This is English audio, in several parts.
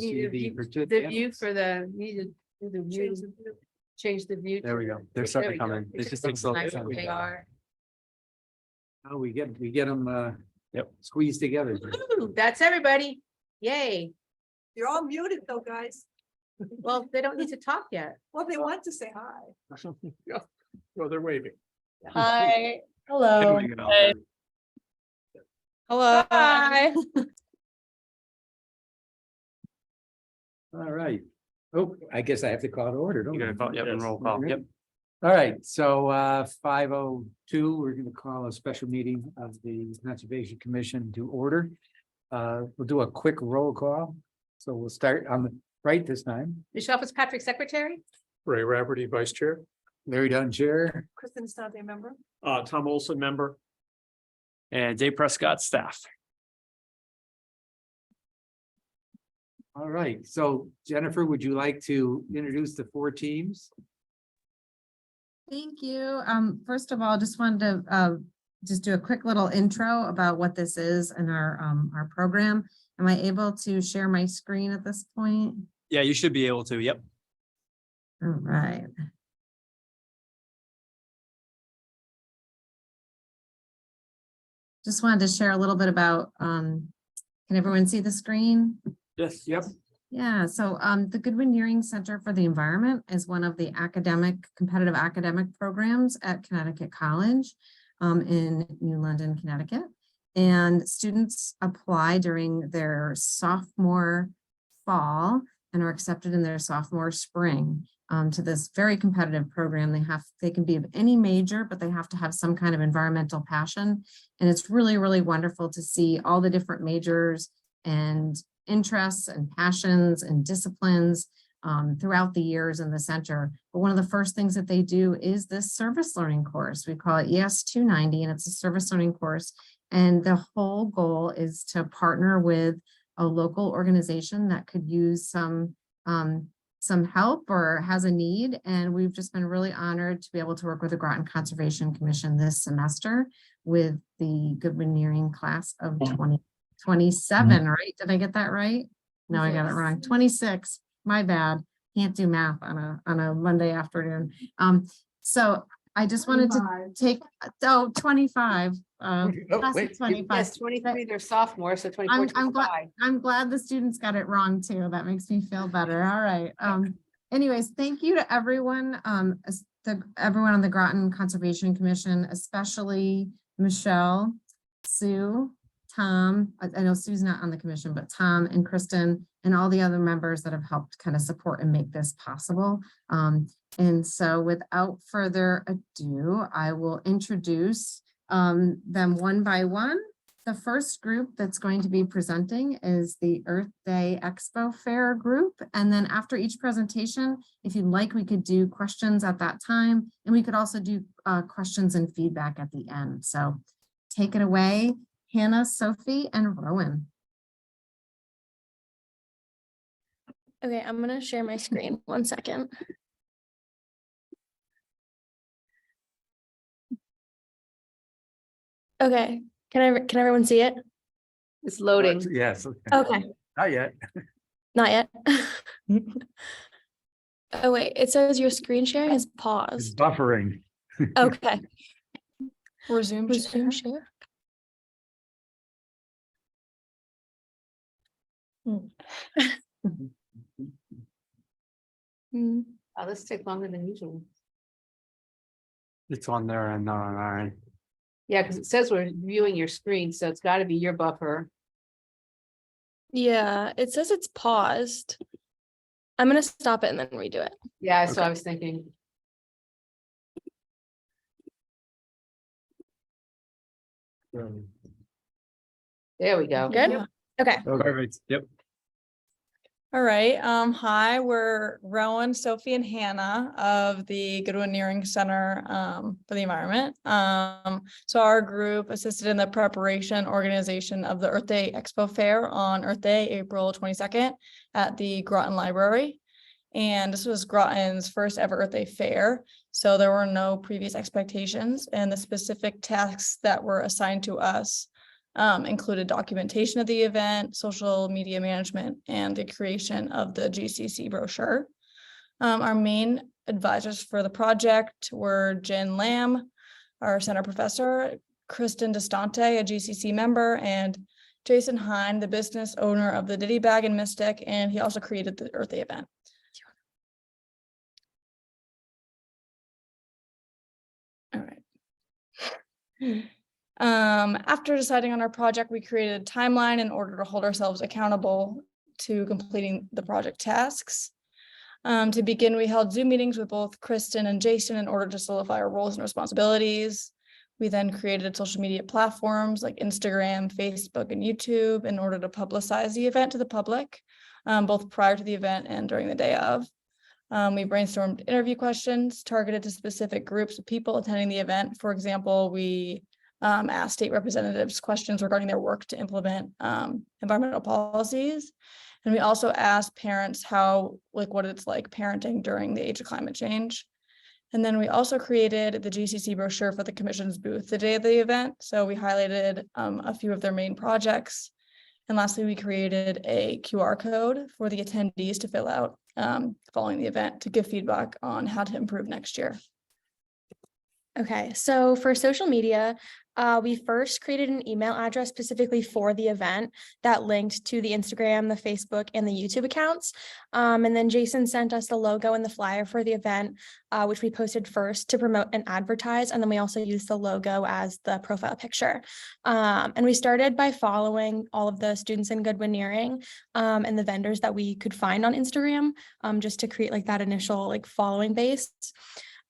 see the view for the, need to do the view, change the view. There we go. They're starting to come in. It just takes a Nice little what time. they are. Oh, we get them, squeezed together. Ooh, that's everybody. Yay. You're all muted though, guys. Well, they don't need to talk yet. Well, they want to say hi. Oh, they're waving. Hi. Hello. Hey. Hello. Hi. All right. Oh, I guess I have to call to order, don't You I? gotta call, yep, and roll call, yep. All right, so 5:02, we're gonna call a special meeting of the Conservation Commission to order. We'll do a quick roll call. So we'll start on the right this time. Michelle Fitzpatrick, secretary. Ray Rafferty, Vice Chair. Larry Dunn, Chair. Kristen Stante, member. Tom Olson, member. And Dave Prescott, staff. All right, so Jennifer, would you like to introduce the four teams? Thank you. First of all, just wanted to just do a quick little intro about what this is and our program. Am I able to share my screen at this point? Yeah, you should be able to, yep. All right. Just wanted to share a little bit about, can everyone see the screen? Yes, yep. Yeah, so the Goodwin Nearing Center for the Environment is one of the competitive academic programs at Connecticut College in New London, Connecticut. And students apply during their sophomore fall and are accepted in their sophomore spring to this very competitive program. They can be of any major, but they have to have some kind of environmental passion. And it's really, really wonderful to see all the different majors and interests and passions and disciplines throughout the years in the center. But one of the first things that they do is this service learning course. We call it ES 290, and it's a service learning course. And the whole goal is to partner with a local organization that could use some help or has a need. And we've just been really honored to be able to work with the Groton Conservation Commission this semester with the Goodwin Nearing class of 2027, right? Did I get that right? No, I got it wrong. 26, my bad. Can't do math on a Monday afternoon. So I just wanted to take, 25. Class of 25. Yes, 23, they're sophomores, so 24, I'm glad the students got it wrong too. That makes me feel better. All right. Anyways, thank you to everyone, everyone on the Groton Conservation Commission, especially Michelle, Sue, Tom. I know Sue's not on the commission, but Tom and Kristen and all the other members that have helped kind of support and make this possible. And so without further ado, I will introduce them one by one. The first group that's going to be presenting is the Earth Day Expo Fair group. And then after each presentation, if you'd like, we could do questions at that time. And we could also do questions and feedback at the end. So take it away, Hannah, Sophie, and Rowan. Okay, I'm gonna share my screen. 1 second. Okay, can everyone see it? It's loading. Yes. Okay, Not yet. not yet. Oh wait, it says your screen sharing is It's paused. buffering. Okay. Resume share. Hmm. Oh, this takes longer than usual. It's on there and not on our. Yeah, because it says we're viewing your screen, so it's got to be your buffer. Yeah, it says it's paused. I'm gonna stop it and then redo it. Yeah, so I was thinking. There we go. Good? Okay. Perfect, yep. All right. Hi, we're Rowan, Sophie, and Hannah of the Goodwin Nearing Center for the Environment. So our group assisted in the preparation organization of the Earth Day Expo Fair on Earth Day, April 22nd at the Groton Library. And this was Groton's first ever Earth Day Fair. So there were no previous expectations, and the specific tasks that were assigned to us included documentation of the event, social media management, and the creation of the GCC brochure. Our main advisors for the project were Jen Lamb, our center professor, Kristen DeStante, a GCC member, and Jason Hine, the business owner of the Diddy Bag and Mystic, and he also created the Earth Day event. All right. After deciding on our project, we created a timeline in order to hold ourselves accountable to completing the project tasks. To begin, we held Zoom meetings with both Kristen and Jason in order to solidify our roles and responsibilities. We then created social media platforms like Instagram, Facebook, and YouTube in order to publicize the event to the public, both prior to the event and during the day of. We brainstormed interview questions targeted to specific groups of people attending the event. For example, we asked state representatives questions regarding their work to implement environmental policies. And we also asked parents what it's like parenting during the age of climate change. And then we also created the GCC brochure for the commission's booth the day of the event. So we highlighted a few of their main projects. And lastly, we created a QR code for the attendees to fill out following the event to give feedback on how to improve next year. Okay, so for social media, we first created an email address specifically for the event that linked to the Instagram, the Facebook, and the YouTube accounts. And then Jason sent us the logo and the flyer for the event, which we posted first to promote and advertise. And then we also used the logo as the profile picture. And we started by following all of the students in Goodwin Nearing and the vendors that we could find on Instagram, just to create like that initial like following base.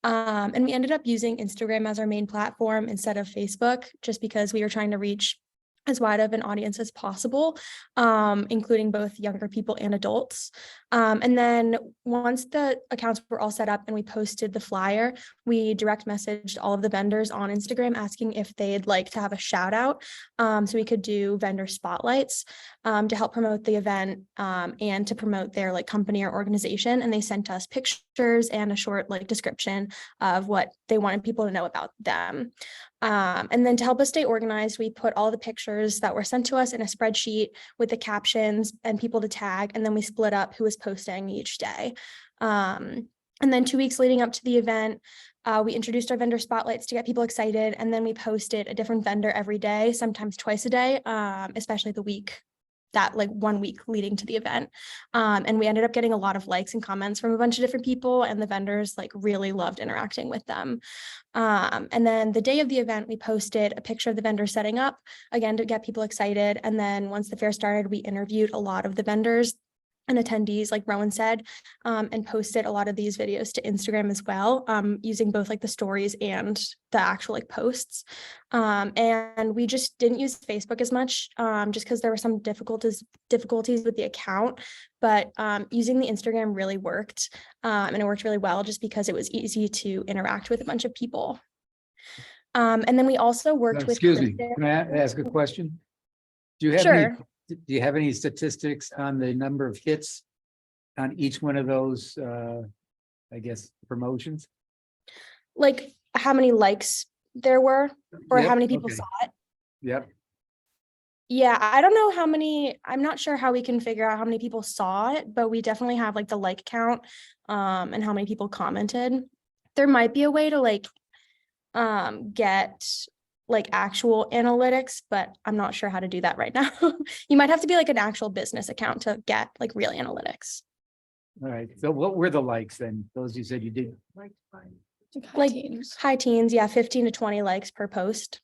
And we ended up using Instagram as our main platform instead of Facebook, just because we were trying to reach as wide of an audience as possible, including both younger people and adults. And then once the accounts were all set up and we posted the flyer, we direct messaged all of the vendors on Instagram asking if they'd like to have a shout out. So we could do vendor spotlights to help promote the event and to promote their like company or organization. And they sent us pictures and a short like description of what they wanted people to know about them. And then to help us stay organized, we put all the pictures that were sent to us in a spreadsheet with the captions and people to tag, and then we split up who was posting each day. And then 2 weeks leading up to the event, we introduced our vendor spotlights to get people excited, and then we posted a different vendor every day, sometimes twice a day, especially the week that like 1 week leading to the event. And we ended up getting a lot of likes and comments from a bunch of different people, and the vendors like really loved interacting with them. And then the day of the event, we posted a picture of the vendor setting up, again, to get people excited. And then once the fair started, we interviewed a lot of the vendors and attendees, like Rowan said, and posted a lot of these videos to Instagram as well, using both like the stories and the actual like posts. And we just didn't use Facebook as much, just because there were some difficulties with the account, but using the Instagram really worked, and it worked really well just because it was easy to interact with a bunch of people. And then we also worked with— Excuse me, can I ask a question? Do you have Sure. do you have any statistics on the number of hits on each one of those, I guess, promotions? Like how many likes there were, or Yep, how many people okay. saw it? Yep. Yeah, I don't know how many, I'm not sure how we can figure out how many people saw it, but we definitely have like the like count, and how many people commented. There might be a way to like, get like actual analytics, but I'm not sure how to do that right now. You might have to be like an actual business account to get like real analytics. All right. So what were the likes then? Those you said you did? Like Teens. high teens, yeah, 15 to 20 likes per post.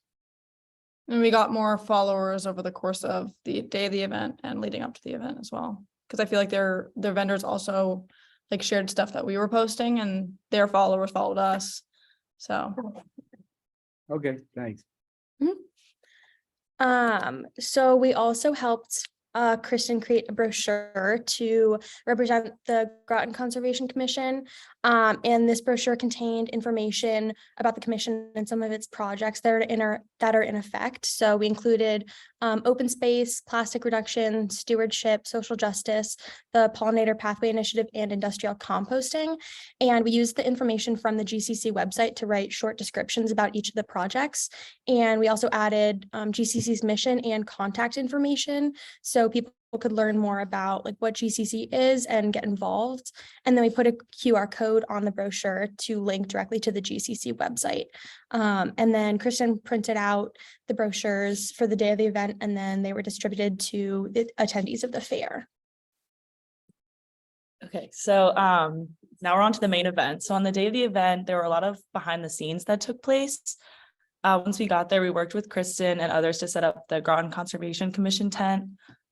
And we got more followers over the course of the day of the event and leading up to the event as well. Because I feel like their vendors also like shared stuff that we were posting, and their followers followed us. So Okay, thanks. So we also helped Kristen create a brochure to represent the Groton Conservation Commission. And this brochure contained information about the commission and some of its projects that are in effect. So we included open space, plastic reduction, stewardship, social justice, the Pollinator Pathway Initiative, and industrial composting. And we used the information from the GCC website to write short descriptions about each of the projects. And we also added GCC's mission and contact information so people could learn more about like what GCC is and get involved. And then we put a QR code on the brochure to link directly to the GCC website. And then Kristen printed out the brochures for the day of the event, and then they were distributed to the attendees of the fair. Okay, so now we're on to the main event. So on the day of the event, there were a lot of behind the scenes that took place. Once we got there, we worked with Kristen and others to set up the Groton Conservation Commission tent,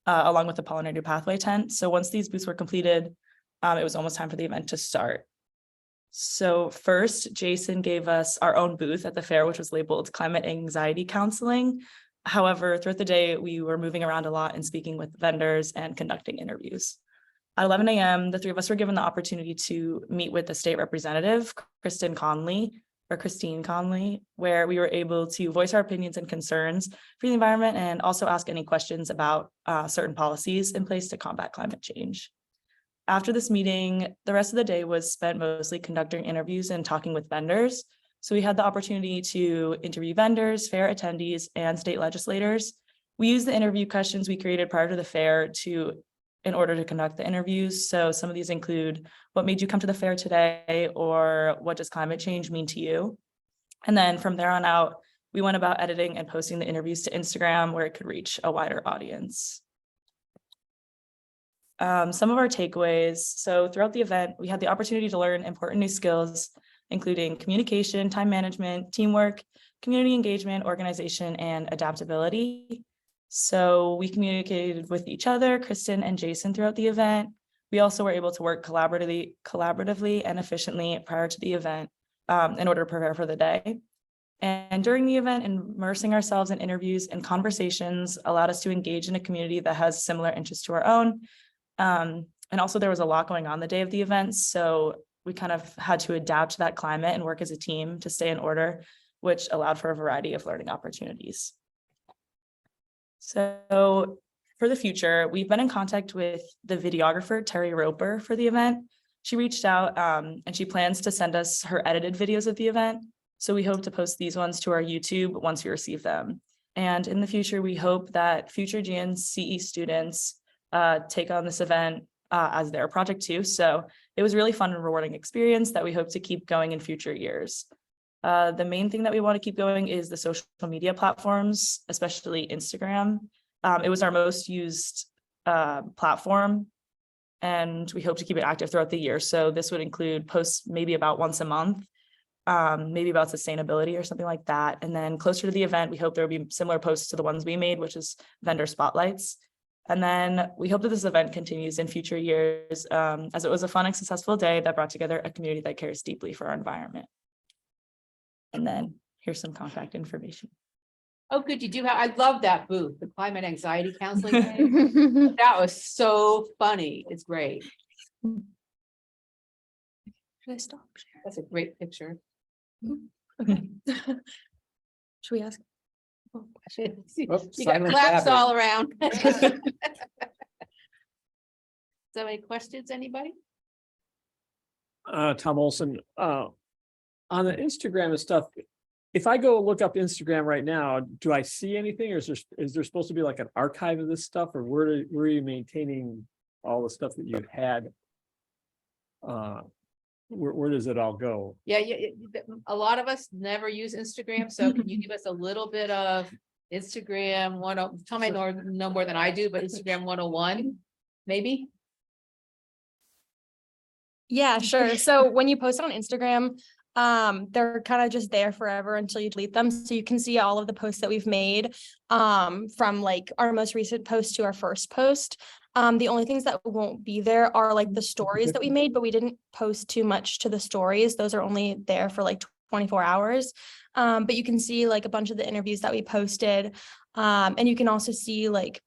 along with the Pollinator Pathway tent. So once these booths were completed, it was almost time for the event to start. So first, Jason gave us our own booth at the fair, which was labeled Climate Anxiety Counseling. However, throughout the day, we were moving around a lot and speaking with vendors and conducting interviews. At 11 a.m., the three of us were given the opportunity to meet with the state representative, Christine Conley, where we were able to voice our opinions and concerns for the environment and also ask any questions about certain policies in place to combat climate change. After this meeting, the rest of the day was spent mostly conducting interviews and talking with vendors. So we had the opportunity to interview vendors, fair attendees, and state legislators. We used the interview questions we created prior to the fair in order to conduct the interviews. So some of these include, what made you come to the fair today? Or what does climate change mean to you? And then from there on out, we went about editing and posting the interviews to Instagram where it could reach a wider audience. Some of our takeaways. So throughout the event, we had the opportunity to learn important new skills, including communication, time management, teamwork, community engagement, organization, and adaptability. So we communicated with each other, Kristen and Jason, throughout the event. We also were able to work collaboratively and efficiently prior to the event in order to prepare for the day. And during the event, immersing ourselves in interviews and conversations allowed us to engage in a community that has similar interests to our own. And also there was a lot going on the day of the event. So we kind of had to adapt to that climate and work as a team to stay in order, which allowed for a variety of learning opportunities. So for the future, we've been in contact with the videographer, Terry Roper, for the event. She reached out and she plans to send us her edited videos of the event. So we hope to post these ones to our YouTube once we receive them. And in the future, we hope that future GNCE students take on this event as their project too. So it was a really fun and rewarding experience that we hope to keep going in future years. The main thing that we want to keep going is the social media platforms, especially Instagram. It was our most used platform, and we hope to keep it active throughout the year. So this would include posts maybe about once a month, maybe about sustainability or something like that. And then closer to the event, we hope there will be similar posts to the ones we made, which is vendor spotlights. And then we hope that this event continues in future years, as it was a fun and successful day that brought together a community that cares deeply for our environment. And then here's some contact information. Oh, good. You do have, I love that booth, the climate anxiety counseling. That was so funny. It's great. Should I stop sharing? That's a great picture. Okay. Should we ask? You got silent claps clapping. all around. So any questions, anybody? Tom Olson, on the Instagram and stuff, if I go look up Instagram right now, do I see anything, or is there supposed to be like an archive of this stuff, or where are you maintaining all the stuff that you've had? Where does it all go? Yeah, a lot of us never use Instagram, so can you give us a little bit of Instagram Tom may know more than I do, but Instagram 101, maybe? Yeah, sure. So when you post it on Instagram, they're kind of just there forever until you delete them. So you can see all of the posts that we've made from like our most recent post to our first post. The only things that won't be there are like the stories that we made, but we didn't post too much to the stories. Those are only there for like 24 hours. But you can see like a bunch of the interviews that we posted. And you can also see like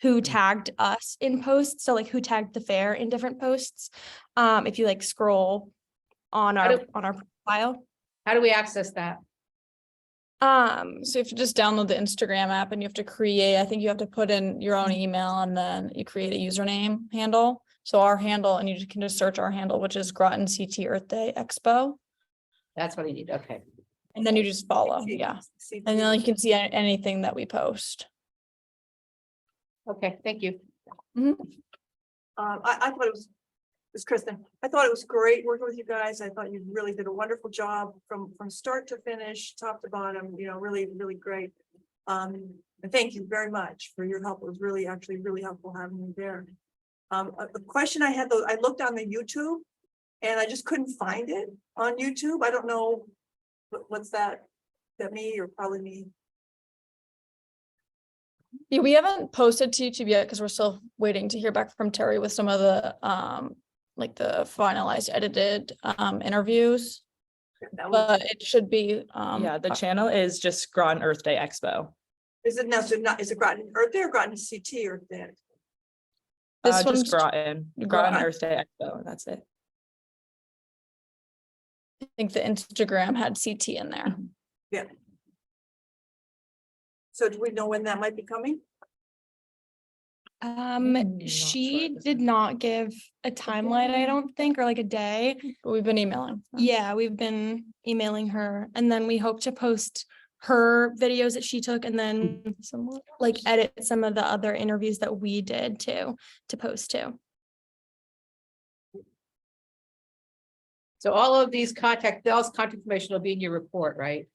who tagged us in posts. So like who tagged the fair in different posts. If you like scroll on our profile. How do we access that? So you have to just download the Instagram app and you have to create, I think you have to put in your own email and then you create a username handle. So our handle, and you can just search our handle, which is Groton CT Earth Day Expo. That's what I need. Okay. And then you just follow, yeah. And then you can see anything that we post. Okay, thank you. I thought it was Kristen. I thought it was great working with you guys. I thought you really did a wonderful job from start to finish, top to bottom, you know, really, really great. And thank you very much for your help. It was really, actually really helpful having you there. The question I had though, I looked on the YouTube and I just couldn't find it on YouTube. I don't know what's that me or probably me. Yeah, we haven't posted to YouTube yet because we're still waiting to hear back from Terry with some of the like the finalized edited interviews. That was, But it should be Yeah, the channel is just Groton Earth Day Expo. is it now? So not is it Groton Earth Day or Groton CT Earth Day? This Just one's Groton Groton. Earth Day Expo, that's it. I think the Instagram had CT in there. Yeah. So do we know when that might be coming? not She sure. did not give a timeline, I don't think, or like a day. But we've been emailing. Yeah, we've been emailing her, and then we hope to post her videos that she took and then like edit some of the other interviews that we did too, to post too. So all of these contact information will be in your report, right?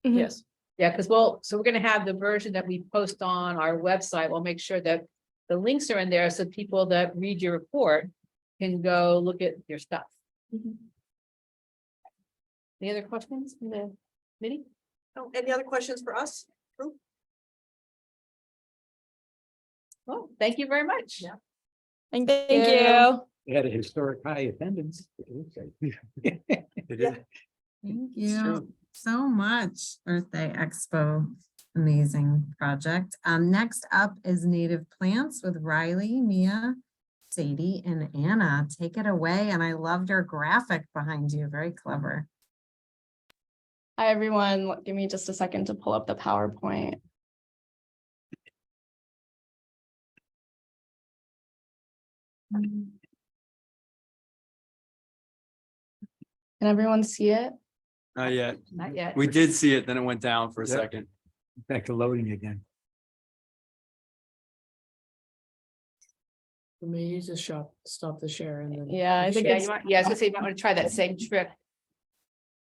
Mhm. Yes. Yeah, because so we're gonna have the version that we post on our website. We'll make sure that the links are in there so people that read your report can go look at your stuff. Any other questions from the committee? Oh, any other questions for us? Well, thank you very much. Yeah. Thank you. you. They had a historic high attendance. It Yeah. is. Thank It's you true. so much, Earth Day Expo. Amazing project. Next up is Native Plants with Riley, Mia, Sadie, and Anna. Take it away. And I loved your graphic behind you. Very clever. Hi, everyone. Give me just a second to pull up the PowerPoint. Can everyone see it? Not yet. Not yet. We did see it, then it went down for a Yep. second. Back to loading again. Maybe just stop the share and then. Yeah, I think Yeah, it's, I was gonna say, you might want to try that same trick.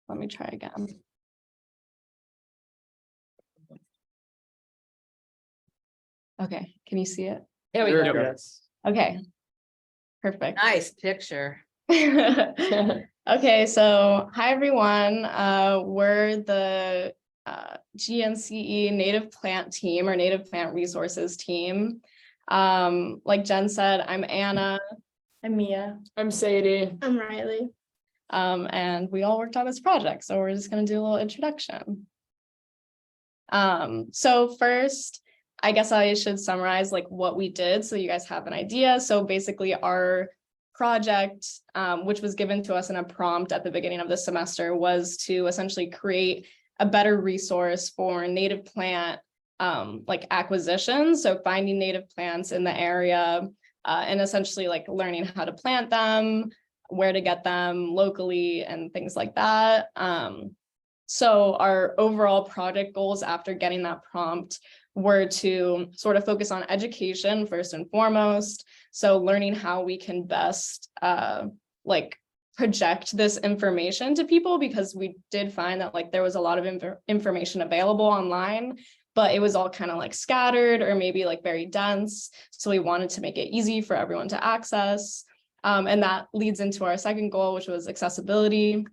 let me try again. Okay, can you see it? There we There go. we go. Yes. Okay. Perfect. Nice picture. Okay, so hi everyone. We're the GNCE Native Plant Team or Native Plant Resources Team. Like Jen said, I'm Anna. I'm Mia. I'm Sadie. I'm Riley. And we all worked on this project, so we're just gonna do a little introduction. So first, I guess I should summarize like what we did so you guys have an idea. So basically our project, which was given to us in a prompt at the beginning of the semester, was to essentially create a better resource for native plant like acquisition. So finding native plants in the area and essentially like learning how to plant them, where to get them locally and things like that. So our overall project goals after getting that prompt were to sort of focus on education first and foremost. So learning how we can best like project this information to people, because we did find that like there was a lot of information available online, but it was all kind of like scattered or maybe like very dense. So we wanted to make it easy for everyone to access. And that leads into our second goal, which was accessibility.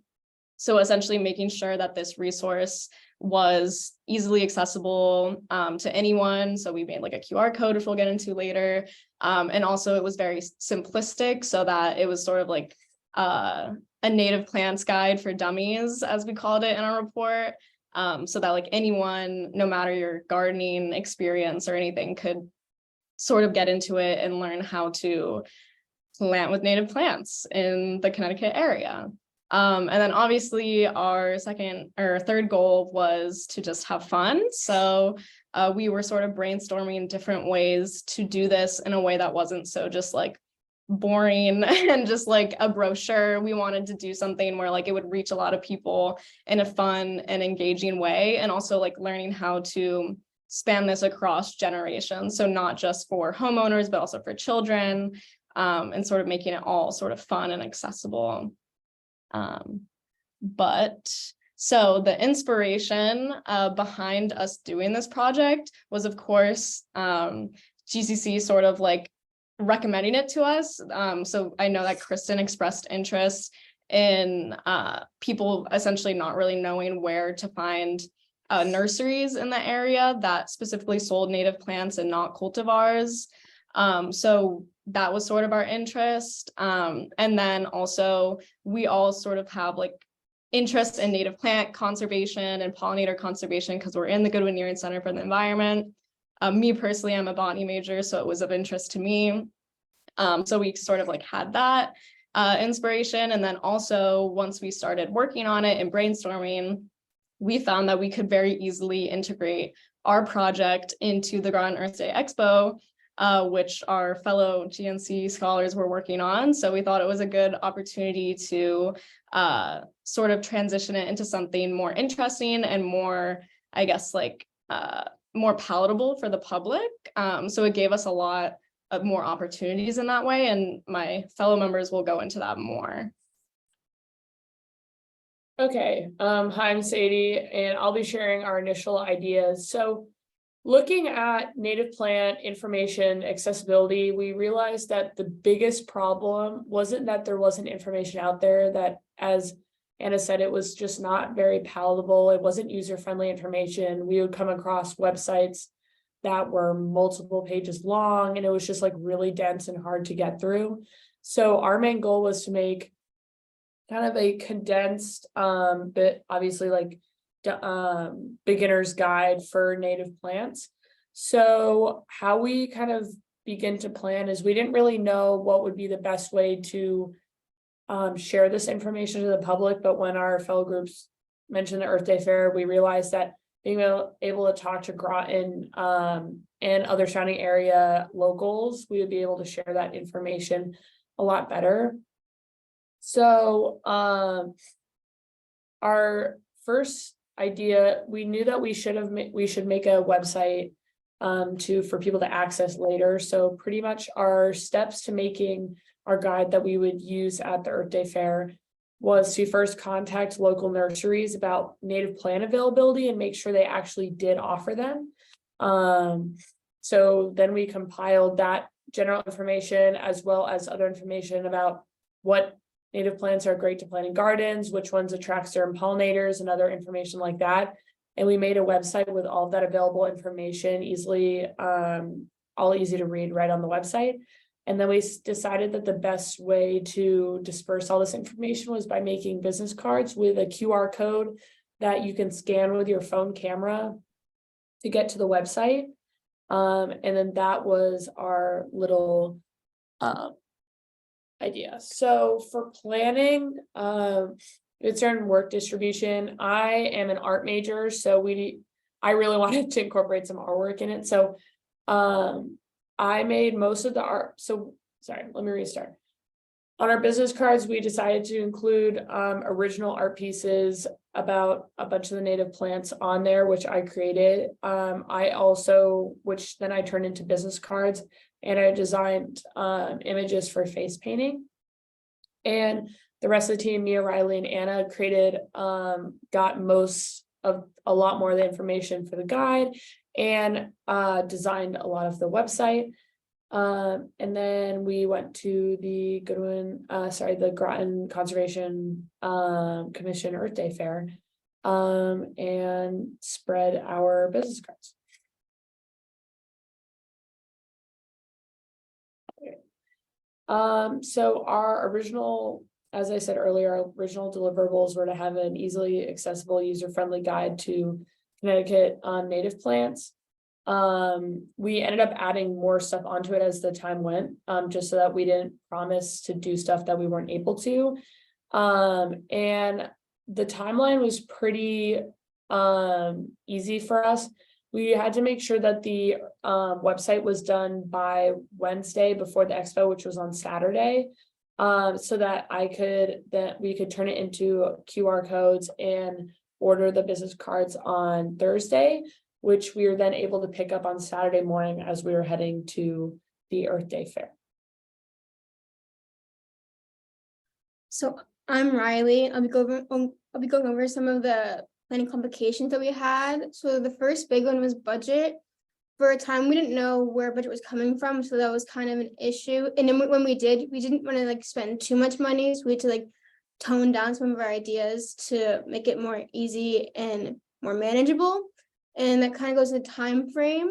So essentially making sure that this resource was easily accessible to anyone. So we made like a QR code, which we'll get into later. And also it was very simplistic so that it was sort of like a native plants guide for dummies, as we called it in our report. So that like anyone, no matter your gardening experience or anything, could sort of get into it and learn how to plant with native plants in the Connecticut area. And then obviously our second or third goal was to just have fun. So we were sort of brainstorming different ways to do this in a way that wasn't so just like boring and just like a brochure. We wanted to do something where like it would reach a lot of people in a fun and engaging way, and also like learning how to span this across generations. So not just for homeowners, but also for children, and sort of making it all sort of fun and accessible. But so the inspiration behind us doing this project was, of course, GCC sort of like recommending it to us. So I know that Kristen expressed interest in people essentially not really knowing where to find nurseries in the area that specifically sold native plants and not cultivars. So that was sort of our interest. And then also we all sort of have like interest in native plant conservation and pollinator conservation because we're in the Goodwin Nearing Center for the Environment. Me personally, I'm a botany major, so it was of interest to me. So we sort of like had that inspiration. And then also once we started working on it and brainstorming, we found that we could very easily integrate our project into the Groton Earth Day Expo, which our fellow GNC scholars were working on. So we thought it was a good opportunity to sort of transition it into something more interesting and more, I guess, like more palatable for the public. So it gave us a lot of more opportunities in that way. And my fellow members will go into that more. Okay, hi, I'm Sadie, and I'll be sharing our initial ideas. So looking at native plant information accessibility, we realized that the biggest problem wasn't that there wasn't information out there, that, as Anna said, it was just not very palatable. It wasn't user-friendly information. We would come across websites that were multiple pages long, and it was just like really dense and hard to get through. So our main goal was to make kind of a condensed, but obviously like beginner's guide for native plants. So how we kind of begin to plan is we didn't really know what would be the best way to share this information to the public, but when our fellow groups mentioned the Earth Day Fair, we realized that being able to talk to Groton and other surrounding area locals, we would be able to share that information a lot better. So our first idea, we knew that we should make a website for people to access later. So pretty much our steps to making our guide that we would use at the Earth Day Fair was to first contact local nurseries about native plant availability and make sure they actually did offer them. So then we compiled that general information as well as other information about what native plants are great to plant in gardens, which ones attract certain pollinators, and other information like that. And we made a website with all of that available information, all easy to read right on the website. And then we decided that the best way to disperse all this information was by making business cards with a QR code that you can scan with your phone camera to get to the website. And then that was our little idea. So for planning, it's certain work distribution. I am an art major, so I really wanted to incorporate some artwork in it. So I made most of the art. So sorry, let me restart. On our business cards, we decided to include original art pieces about a bunch of the native plants on there, which I created. Which then I turned into business cards, and I designed images for face painting. And the rest of the team, Mia, Riley, and Anna, got a lot more of the information for the guide and designed a lot of the website. And then we went to the Groton Conservation Commission Earth Day Fair and spread our business cards. So our original, as I said earlier, our original deliverables were to have an easily accessible, user-friendly guide to Connecticut native plants. We ended up adding more stuff onto it as the time went, just so that we didn't promise to do stuff that we weren't able to. And the timeline was pretty easy for us. We had to make sure that the website was done by Wednesday before the expo, which was on Saturday. So that we could turn it into QR codes and order the business cards on Thursday, which we were then able to pick up on Saturday morning as we were heading to the Earth Day Fair. So I'm Riley. I'll be going over some of the planning complications that we had. So the first big one was budget. For a time, we didn't know where budget was coming from, so that was kind of an issue. And then when we didn't want to like spend too much money, so we had to like tone down some of our ideas to make it more easy and more manageable. And that kind of goes to the time frame.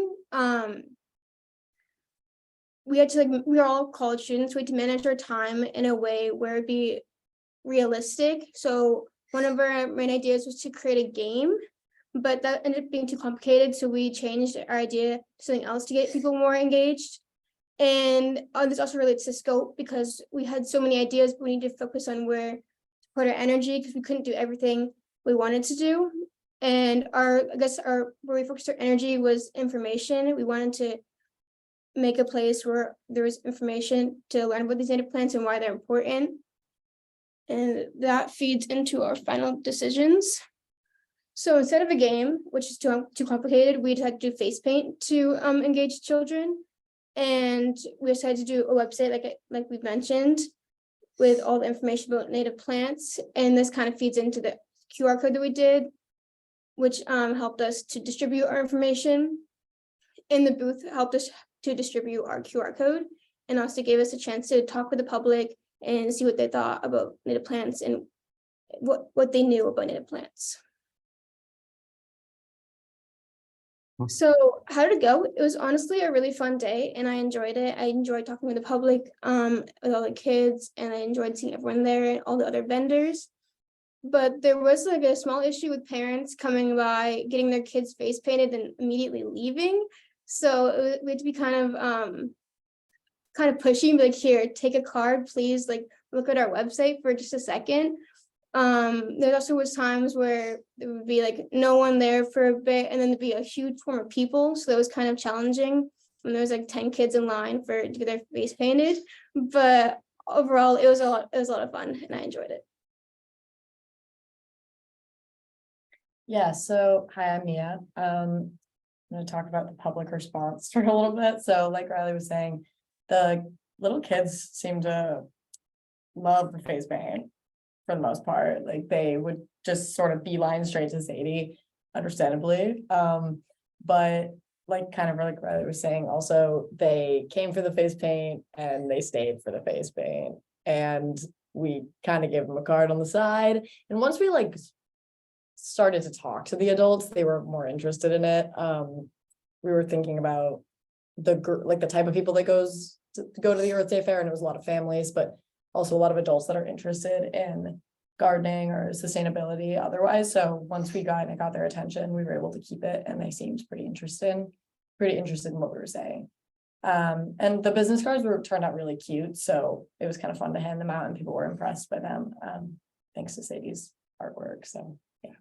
We had to we were all college students, we had to manage our time in a way where it'd be realistic. So one of our main ideas was to create a game, but that ended up being too complicated. So we changed our idea to something else to get people more engaged. And this also relates to scope because we had so many ideas, but we need to focus on where to put our energy because we couldn't do everything we wanted to do. And where we focused our energy was information. We wanted to make a place where there was information to learn about these native plants and why they're important. And that feeds into our final decisions. So instead of a game, which is too complicated, we had to do face paint to engage children. And we decided to do a website like we mentioned, with all the information about native plants. And this kind of feeds into the QR code that we did, which helped us to distribute our information. And the booth helped us to distribute our QR code and also gave us a chance to talk with the public and see what they thought about native plants and what they knew about native plants. So how did it go? It was honestly a really fun day and I enjoyed it. I enjoyed talking with the public, with all the kids, and I enjoyed seeing everyone there and all the other vendors. But there was like a small issue with parents coming by, getting their kids face painted and immediately leaving. So we had to be kind of pushy and be like, here, take a card, please, like look at our website for just a second. There also was times where there would be like no one there for a bit and then there'd be a huge swarm of people. So that was kind of challenging when there was like 10 kids in line to get their face painted. But overall, it was a lot of fun and I enjoyed it. Yeah, so hi, I'm Mia. I'm going to talk about the public response for a little bit. So like Riley was saying, the little kids seem to love the face paint for the most part. Like they would just sort of beeline straight to Sadie, understandably. But like kind of like Riley was saying, also they came for the face paint and they stayed for the face paint. And we kind of gave them a card on the side. And once we like started to talk to the adults, they were more interested in it. We were thinking about the type of people that go to the Earth Day Fair, and it was a lot of families, but also a lot of adults that are interested in gardening or sustainability otherwise. So once we got their attention, we were able to keep it, and they seemed pretty interested in what we were saying. And the business cards turned out really cute, so it was kind of fun to hand them out, and people were impressed by them, thanks to Sadie's artwork. So yeah.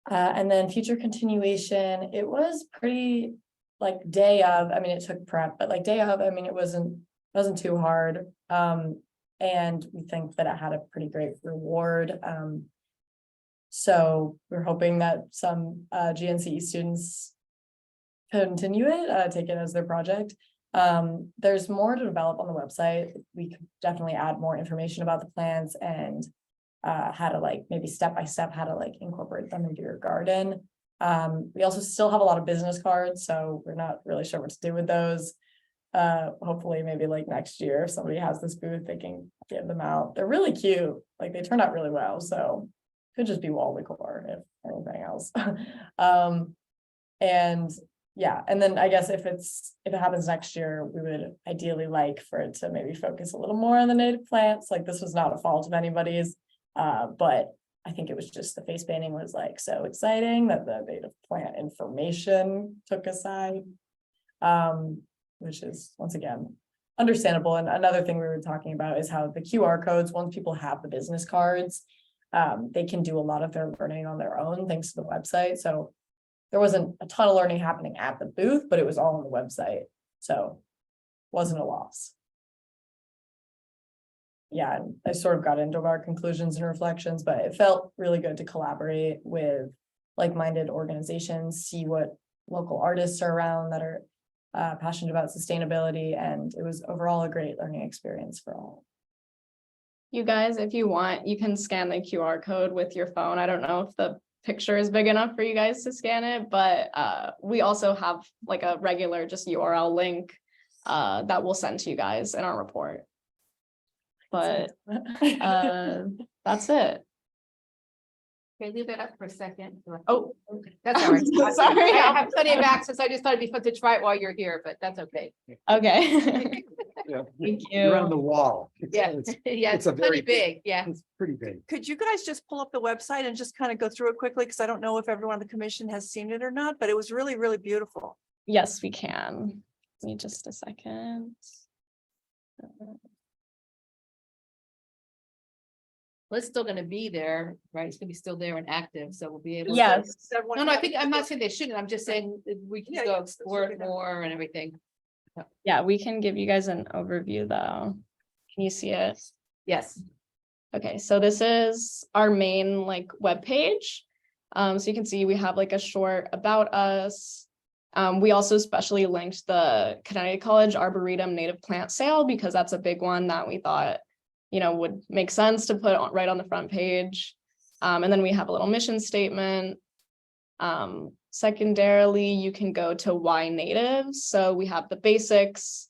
And then future continuation, it was pretty like day of, I mean, it took prep, but like day of, I mean, it wasn't too hard. And we think that it had a pretty great reward. So we're hoping that some GNCE students continue it, take it as their project. There's more to develop on the website. We could definitely add more information about the plants and how to like maybe step-by-step how to like incorporate them into your garden. We also still have a lot of business cards, so we're not really sure what to do with those. Hopefully maybe like next year if somebody has this booth, they can give them out. They're really cute, like they turned out really well, so could just be wall decor if anything else. And yeah, and then I guess if it happens next year, we would ideally like for it to maybe focus a little more on the native plants. Like this was not a fault of anybody's, but I think it was just the face painting was like so exciting that the native plant information took aside, which is once again understandable. And another thing we were talking about is how the QR codes, once people have the business cards, they can do a lot of their learning on their own, thanks to the website. So there wasn't a ton of learning happening at the booth, but it was all on the website. So wasn't a loss. Yeah, and I sort of got into our conclusions and reflections, but it felt really good to collaborate with like-minded organizations, see what local artists are around that are passionate about sustainability, and it was overall a great learning experience for all. You guys, if you want, you can scan the QR code with your phone. I don't know if the picture is big enough for you guys to scan it, but we also have like a regular just URL link that we'll send to you guys in our report. But that's it. Okay, leave that up for a second. Oh, That's all right. sorry. I have plenty of access. I just thought it'd be fun to try it while you're here, but that's okay. Okay. Yeah. Thank You're on you. the wall. Yeah, It's yeah, it's a it's pretty very- big, yeah. it's pretty big. Could you guys just pull up the website and just kind of go through it quickly? Because I don't know if everyone on the commission has seen it or not, but it was really, really beautiful. Yes, we can. Give me just a second. Well, it's still gonna be there, right? It's gonna be still there and active, so we'll be able. to- Yes. Does everyone No, I have think, it? I'm not saying they shouldn't, I'm just saying that we Yeah, can yeah, go it's explore okay it now. more and everything. Yeah, we can give you guys an overview though. Can you see it? Yes. Okay, so this is our main like webpage. So you can see we have like a short about us. We also specially linked the Connecticut College Arboretum native plant sale because that's a big one that we thought, you know, would make sense to put right on the front page. And then we have a little mission statement. Secondarily, you can go to why natives. So we have the basics,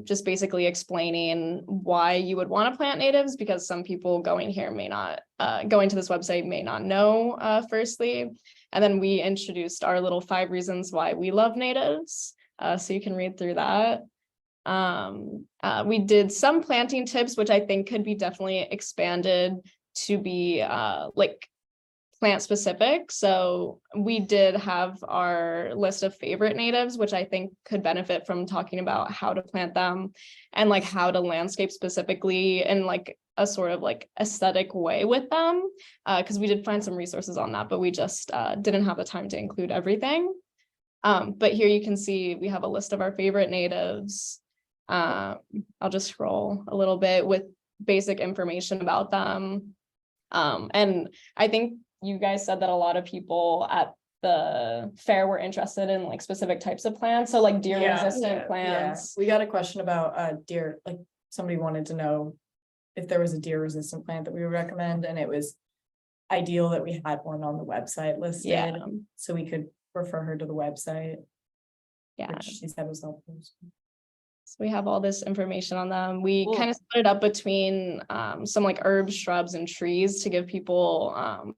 just basically explaining why you would want to plant natives, because some people going here may not, going to this website may not know, firstly. And then we introduced our little 5 reasons why we love natives. So you can read through that. We did some planting tips, which I think could be definitely expanded to be like plant specific. So we did have our list of favorite natives, which I think could benefit from talking about how to plant them and like how to landscape specifically in like a sort of like aesthetic way with them. Because we did find some resources on that, but we just didn't have the time to include everything. But here you can see we have a list of our favorite natives. I'll just scroll a little bit with basic information about them. And I think you guys said that a lot of people at the fair were interested in like specific types of plants. So like deer resistant plants. We got a question about deer, like somebody wanted to know if there was a deer resistant plant that we would recommend, and it was ideal that we had one on the website listed. Yeah. So we could refer her to the website. Yeah. Which she said was helpful. So we have all this information on them. We Cool. kind of split it up between some like herbs, shrubs, and trees to give people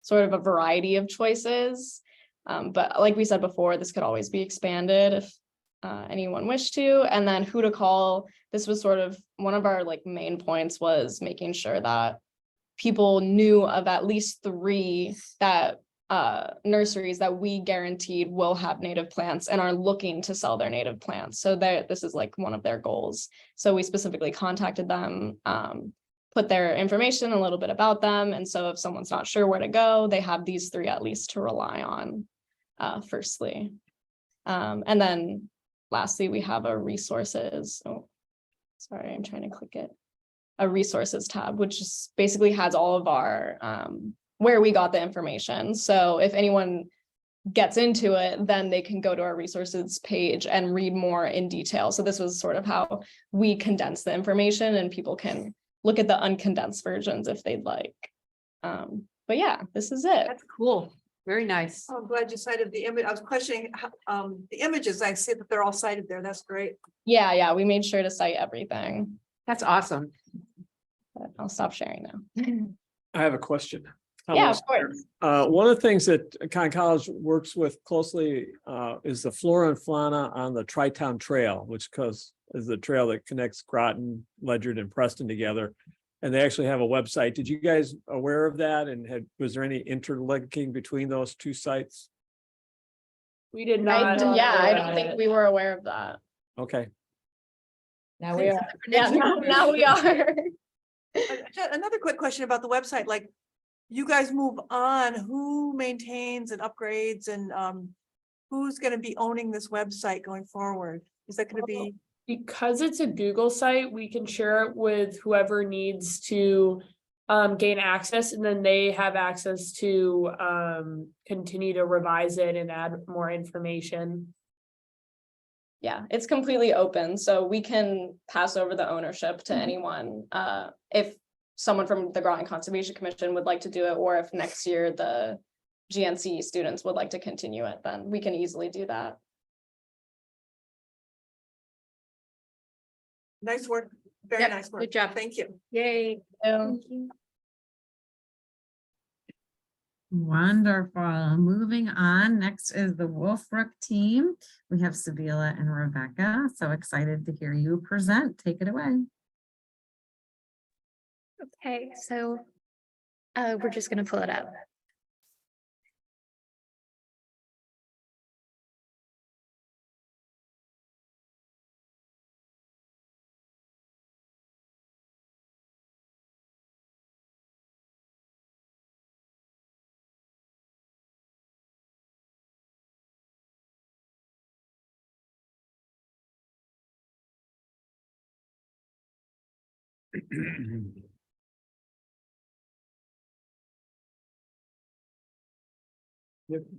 sort of a variety of choices. But like we said before, this could always be expanded if anyone wished to. And then who to call. This was sort of one of our like main points, was making sure that people knew of at least 3 that nurseries that we guaranteed will have native plants and are looking to sell their native plants. So this is like one of their goals. So we specifically contacted them, put their information, a little bit about them. And so if someone's not sure where to go, they have these 3 at least to rely on, firstly. And then lastly, we have a resources. Oh, sorry, I'm trying to click it. A resources tab, which just basically has all of our where we got the information. So if anyone gets into it, then they can go to our resources page and read more in detail. So this was sort of how we condense the information, and people can look at the uncondensed versions if they'd like. But yeah, this is it. That's cool. Very nice. Oh, I'm glad you cited the image. I was questioning the images. I see that they're all cited there. That's great. Yeah, we made sure to cite everything. That's awesome. But I'll stop sharing now. I have a question. Yeah, of course. One of the things that Conn College works with closely is the flora and fauna on the Tri-Town Trail, which is the trail that connects Groton, Ledyard, and Preston together. And they actually have a website. Did you guys aware of that? And was there any interlinking between those 2 sites? We did not. I don't think we were aware of that. Okay. Now we are. Yeah, now we are. Another quick question about the website, like, you guys move on, who maintains and upgrades and, who's gonna be owning this website going forward? Is that gonna be? Because it's a Google site, we can share it with whoever needs to gain access, and then they have access to continue to revise it and add more information. Yeah, it's completely open, so we can pass over the ownership to anyone. If someone from the Groton Conservation Commission would like to do it, or if next year the GNC students would like to continue it, then we can easily do that. Nice work, very Yep, nice work. good job. Thank you. Yay. Thank you. Wonderful. Moving on. Next is the Wolfbrook team. We have Sevilla and Rebecca. So excited to hear you present. Take it away. Okay, so we're just gonna pull it up.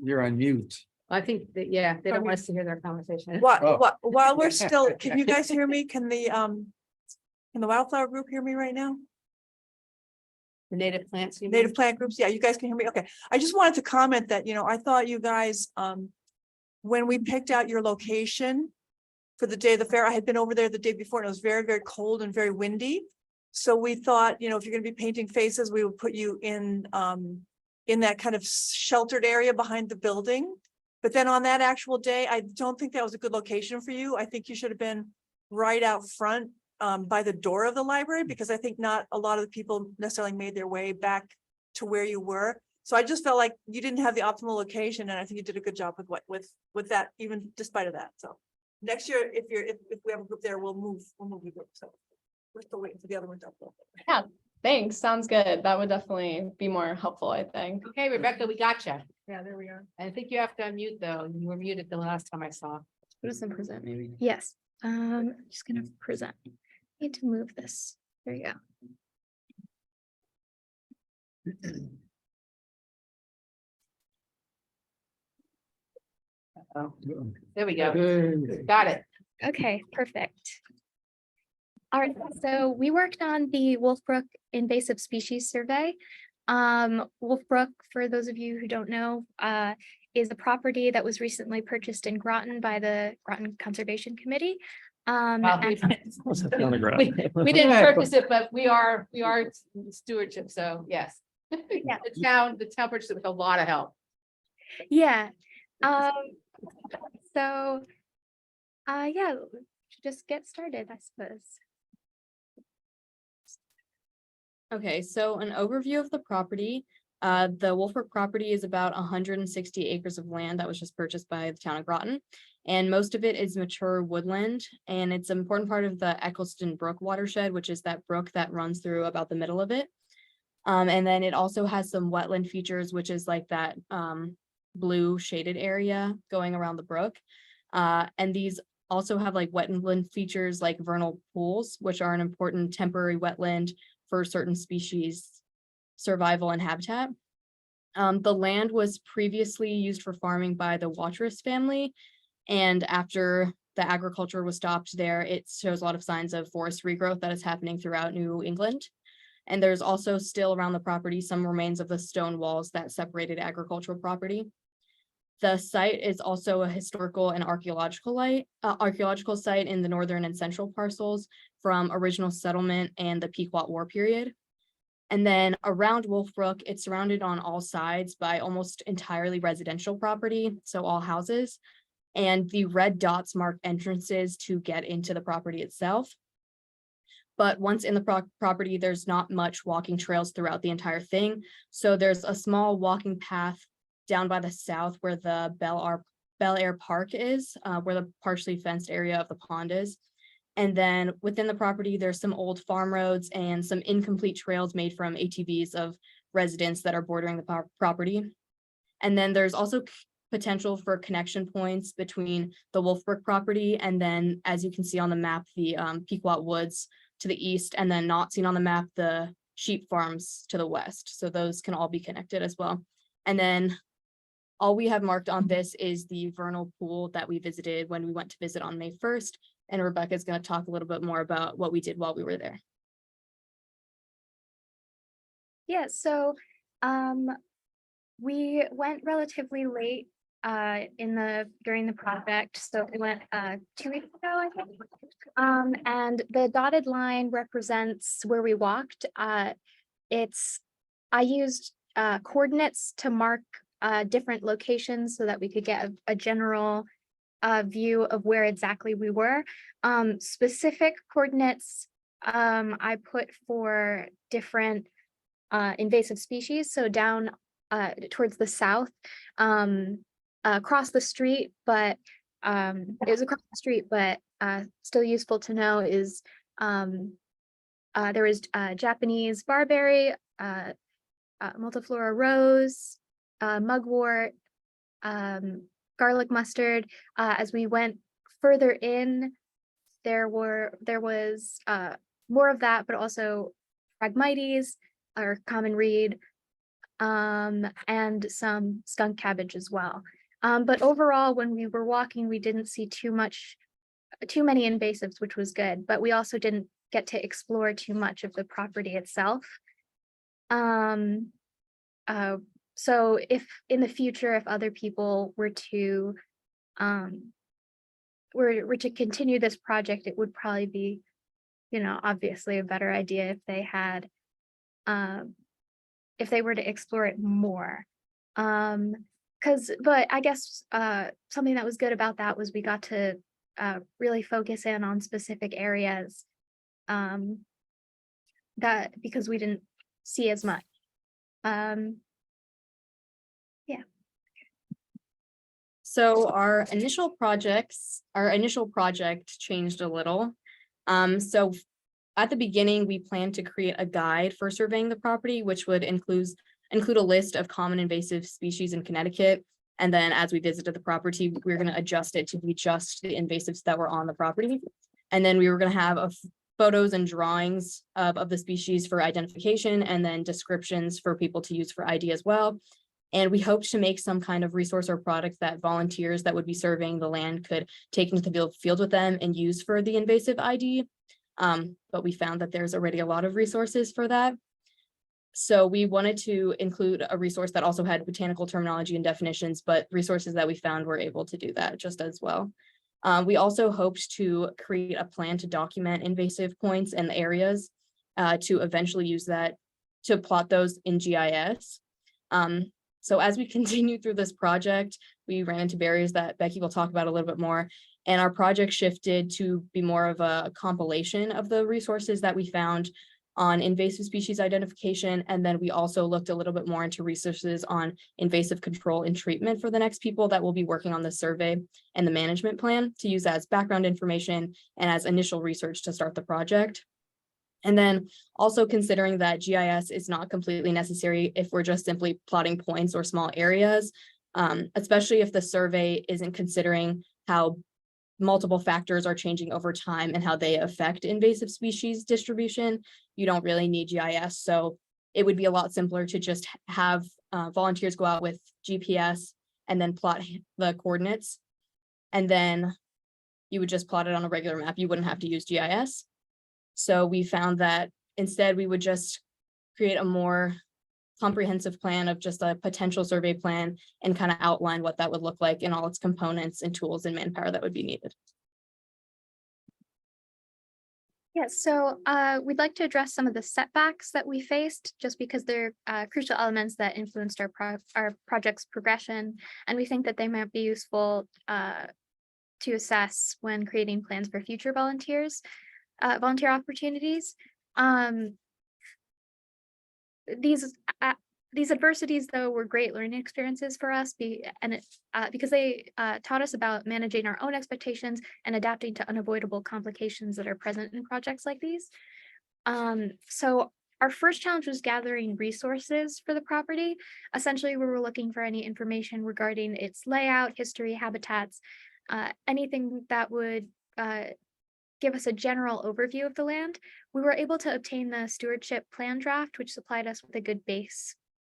You're on mute. I think that, yeah, they don't want us to hear their conversation. While we're still, can you guys hear me? Can the Wildflower group hear me right now? The native plants. you mean? Native plant groups, yeah, you guys can hear me, okay. I just wanted to comment that, I thought you guys, when we picked out your location for the day of the fair, I had been over there the day before and it was very, very cold and very windy. So we thought, if you're gonna be painting faces, we would put you in that kind of sheltered area behind the building. But then on that actual day, I don't think that was a good location for you. I think you should have been right out front by the door of the library, because I think not a lot of the people necessarily made their way back to where you were. So I just felt like you didn't have the optimal location, and I think you did a good job with that, even despite of that. So next year, if we have a group there, we'll move the group. So we're still waiting for the other one to upload. Yeah, thanks. Sounds good. That would definitely be more helpful, I think. Okay, Rebecca, we got you. Yeah, there we are. I think you have to unmute though. You were muted the last time I saw. What is in present maybe? Yes, I'm just gonna present. Need to move this. There you go. Oh, there we go. Got it. Okay, perfect. All right, so we worked on the Wolfbrook invasive species survey. Wolfbrook, for those of you who don't know, is a property that was recently purchased in Groton by the Groton Conservation Committee. Well, And we didn't purchase it, but we are stewardship, so yes. Yeah. The town purchased it with a lot of help. yeah, so, yeah, should just get started, I suppose. Okay, so an overview of the property. The Wolfbrook property is about 160 acres of land that was just purchased by the town of Groton. And most of it is mature woodland, and it's an important part of the Eccleston Brook watershed, which is that brook that runs through about the middle of it. And then it also has some wetland features, which is like that blue shaded area going around the brook. And these also have like wetland features like vernal pools, which are an important temporary wetland for certain species survival and habitat. The land was previously used for farming by the Watrous family, and after the agriculture was stopped there, it shows a lot of signs of forest regrowth that is happening throughout New England. And there's also still around the property some remains of the stone walls that separated agricultural property. The site is also a historical and archaeological site in the northern and central parcels from original settlement and the Pequot War period. And then around Wolfbrook, it's surrounded on all sides by almost entirely residential property, so all houses. And the red dots mark entrances to get into the property itself. But once in the property, there's not much walking trails throughout the entire thing. So there's a small walking path down by the south where the Bel Air Park is, where the partially fenced area of the pond is. And then within the property, there's some old farm roads and some incomplete trails made from ATVs of residents that are bordering the property. And then there's also potential for connection points between the Wolfbrook property and then, as you can see on the map, the Pequot Woods to the east, and then not seen on the map, the sheep farms to the west. So those can all be connected as well. And then all we have marked on this is the vernal pool that we visited when we went to visit on May 1st. And Rebecca is going to talk a little bit more about what we did while we were there. Yeah, so we went relatively late during the project. So we went 2 weeks ago, I think. And the dotted line represents where we walked. I used coordinates to mark different locations so that we could get a general view of where exactly we were. Specific coordinates I put for different invasive species. So down towards the south, across the street, but it was across the street, but still useful to know is there was Japanese barberry, multiflora rose, mugwort, garlic mustard. As we went further in, there was more of that, but also Phragmites or common reed, and some skunk cabbage as well. But overall, when we were walking, we didn't see too many invasives, which was good, but we also didn't get to explore too much of the property itself. So if in the future, if other people were to continue this project, it would probably be, obviously a better idea if they had, if they were to explore it more. But I guess something that was good about that was we got to really focus in on specific areas that because we didn't see as much. Yeah. So our initial project changed a little. So at the beginning, we planned to create a guide for surveying the property, which would include a list of common invasive species in Connecticut. And then as we visited the property, we were going to adjust it to be just the invasives that were on the property. And then we were going to have photos and drawings of the species for identification, and then descriptions for people to use for ID as well. And we hoped to make some kind of resource or product that volunteers that would be surveying the land could take into the field with them and use for the invasive ID. But we found that there's already a lot of resources for that. So we wanted to include a resource that also had botanical terminology and definitions, but resources that we found were able to do that just as well. We also hoped to create a plan to document invasive points and areas to eventually use that to plot those in GIS. So as we continue through this project, we ran into barriers that Becky will talk about a little bit more. And our project shifted to be more of a compilation of the resources that we found on invasive species identification. And then we also looked a little bit more into resources on invasive control and treatment for the next people that will be working on the survey and the management plan to use as background information and as initial research to start the project. And then also considering that GIS is not completely necessary if we're just simply plotting points or small areas, especially if the survey isn't considering how multiple factors are changing over time and how they affect invasive species distribution. You don't really need GIS. So it would be a lot simpler to just have volunteers go out with GPS and then plot the coordinates. And then you would just plot it on a regular map. You wouldn't have to use GIS. So we found that instead we would just create a more comprehensive plan of just a potential survey plan and kind of outline what that would look like in all its components and tools and manpower that would be needed. Yes, so we'd like to address some of the setbacks that we faced just because they're crucial elements that influenced our project's progression. And we think that they might be useful to assess when creating plans for future volunteer opportunities. These these adversities, though, were great learning experiences for us because they taught us about managing our own expectations and adapting to unavoidable complications that are present in projects like these. So our first challenge was gathering resources for the property. Essentially, we were looking for any information regarding its layout, history, habitats, anything that would give us a general overview of the land. We were able to obtain the stewardship plan draft, which supplied us with a good base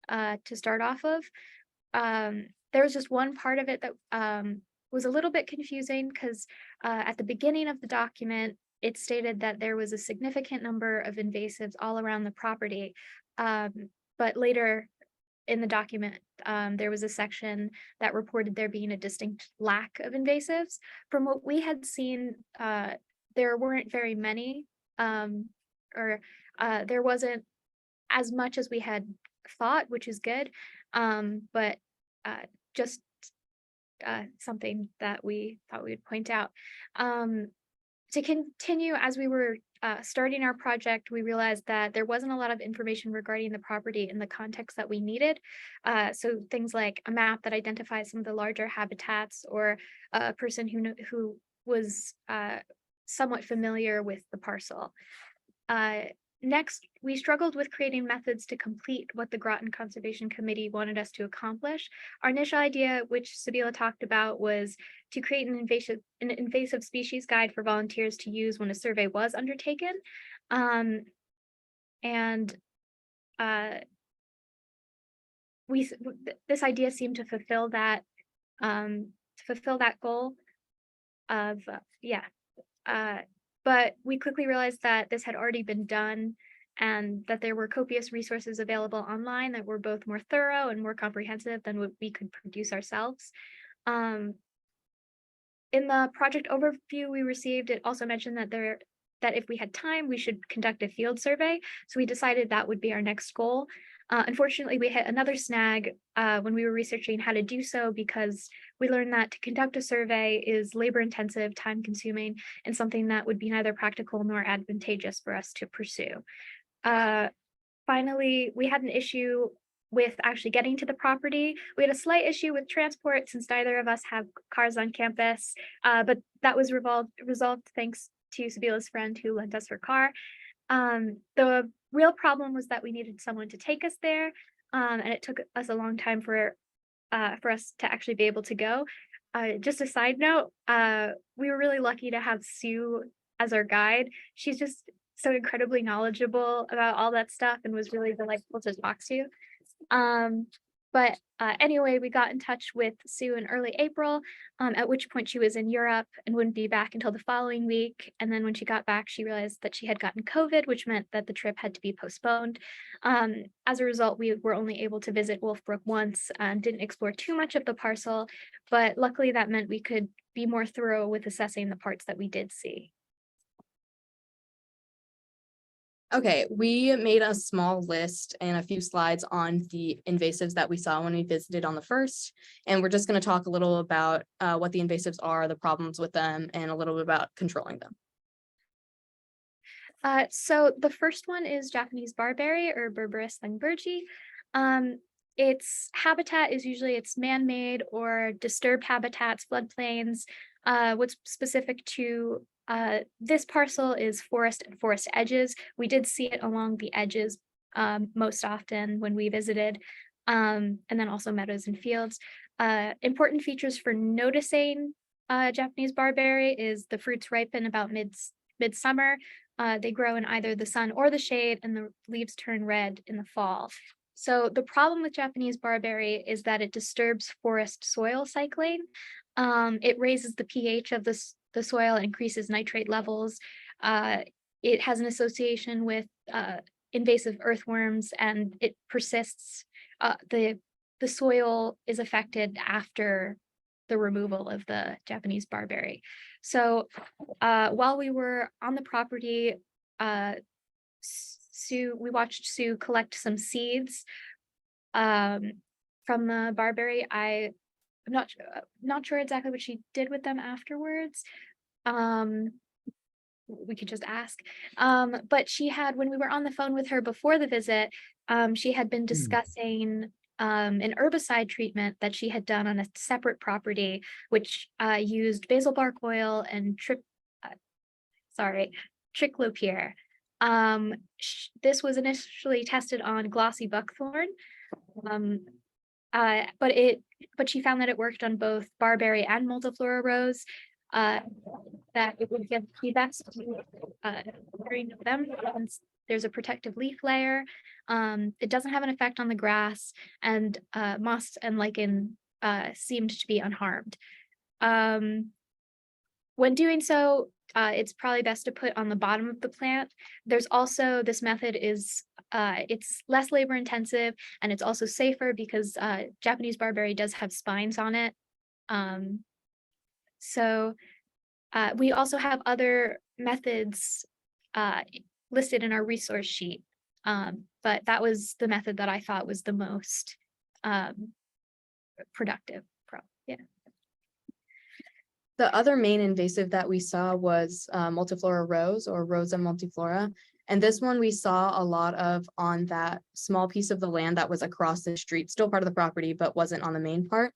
to start off of. There was just one part of it that was a little bit confusing because at the beginning of the document, it stated that there was a significant number of invasives all around the property. But later in the document, there was a section that reported there being a distinct lack of invasives. From what we had seen, there weren't very many, or there wasn't as much as we had thought, which is good. But just something that we thought we would point out. To continue, as we were starting our project, we realized that there wasn't a lot of information regarding the property in the context that we needed. So things like a map that identifies some of the larger habitats, or a person who was somewhat familiar with the parcel. Next, we struggled with creating methods to complete what the Groton Conservation Committee wanted us to accomplish. Our initial idea, which Sabila talked about, was to create an invasive species guide for volunteers to use when a survey was undertaken. This idea seemed to fulfill that goal of but we quickly realized that this had already been done and that there were copious resources available online that were both more thorough and more comprehensive than what we could produce ourselves. In the project overview we received, it also mentioned that if we had time, we should conduct a field survey. So we decided that would be our next goal. Unfortunately, we hit another snag when we were researching how to do so, because we learned that to conduct a survey is labor intensive, time consuming, and something that would be neither practical nor advantageous for us to pursue. Finally, we had an issue with actually getting to the property. We had a slight issue with transport since neither of us have cars on campus, but that was resolved thanks to Sabila's friend who lent us her car. The real problem was that we needed someone to take us there, and it took us a long time for us to actually be able to go. Just a side note, we were really lucky to have Sue as our guide. She's just so incredibly knowledgeable about all that stuff and was really delightful to talk to. But anyway, we got in touch with Sue in early April, at which point she was in Europe and wouldn't be back until the following week. And then when she got back, she realized that she had gotten COVID, which meant that the trip had to be postponed. As a result, we were only able to visit Wolfbrook once and didn't explore too much of the parcel, but luckily that meant we could be more thorough with assessing the parts that we did see. Okay, we made a small list and a few slides on the invasives that we saw when we visited on the first. And we're just going to talk a little about what the invasives are, the problems with them, and a little bit about controlling them. So the first one is Japanese barberry, or Berberis langburgii. Its habitat is usually its man-made or disturbed habitats, floodplains. What's specific to this parcel is forest and forest edges. We did see it along the edges most often when we visited, and then also meadows and fields. Important features for noticing Japanese barberry is the fruits ripen about midsummer. They grow in either the sun or the shade, and the leaves turn red in the fall. So the problem with Japanese barberry is that it disturbs forest soil cycling. It raises the pH of the soil and increases nitrate levels. It has an association with invasive earthworms, and it persists. The soil is affected after the removal of the Japanese barberry. So while we were on the property, we watched Sue collect some seeds from the barberry. I'm not sure exactly what she did with them afterwards. we could just ask. But she had, when we were on the phone with her before the visit, she had been discussing an herbicide treatment that she had done on a separate property, which used basil bark oil and triclopyr. This was initially tested on glossy buckthorn. But she found that it worked on both barberry and multiflora rose. That it would give feedback during November once there's a protective leaf layer. It doesn't have an effect on the grass, and moss and lichen seemed to be unharmed. When doing so, it's probably best to put on the bottom of the plant. There's also, this method is it's less labor intensive, and it's also safer because Japanese barberry does have spines on it. So we also have other methods listed in our resource sheet, but that was the method that I thought was the most productive. Yeah. The other main invasive that we saw was multiflora rose, or Rosa multiflora. And this one we saw a lot of on that small piece of the land that was across the street, still part of the property, but wasn't on the main part.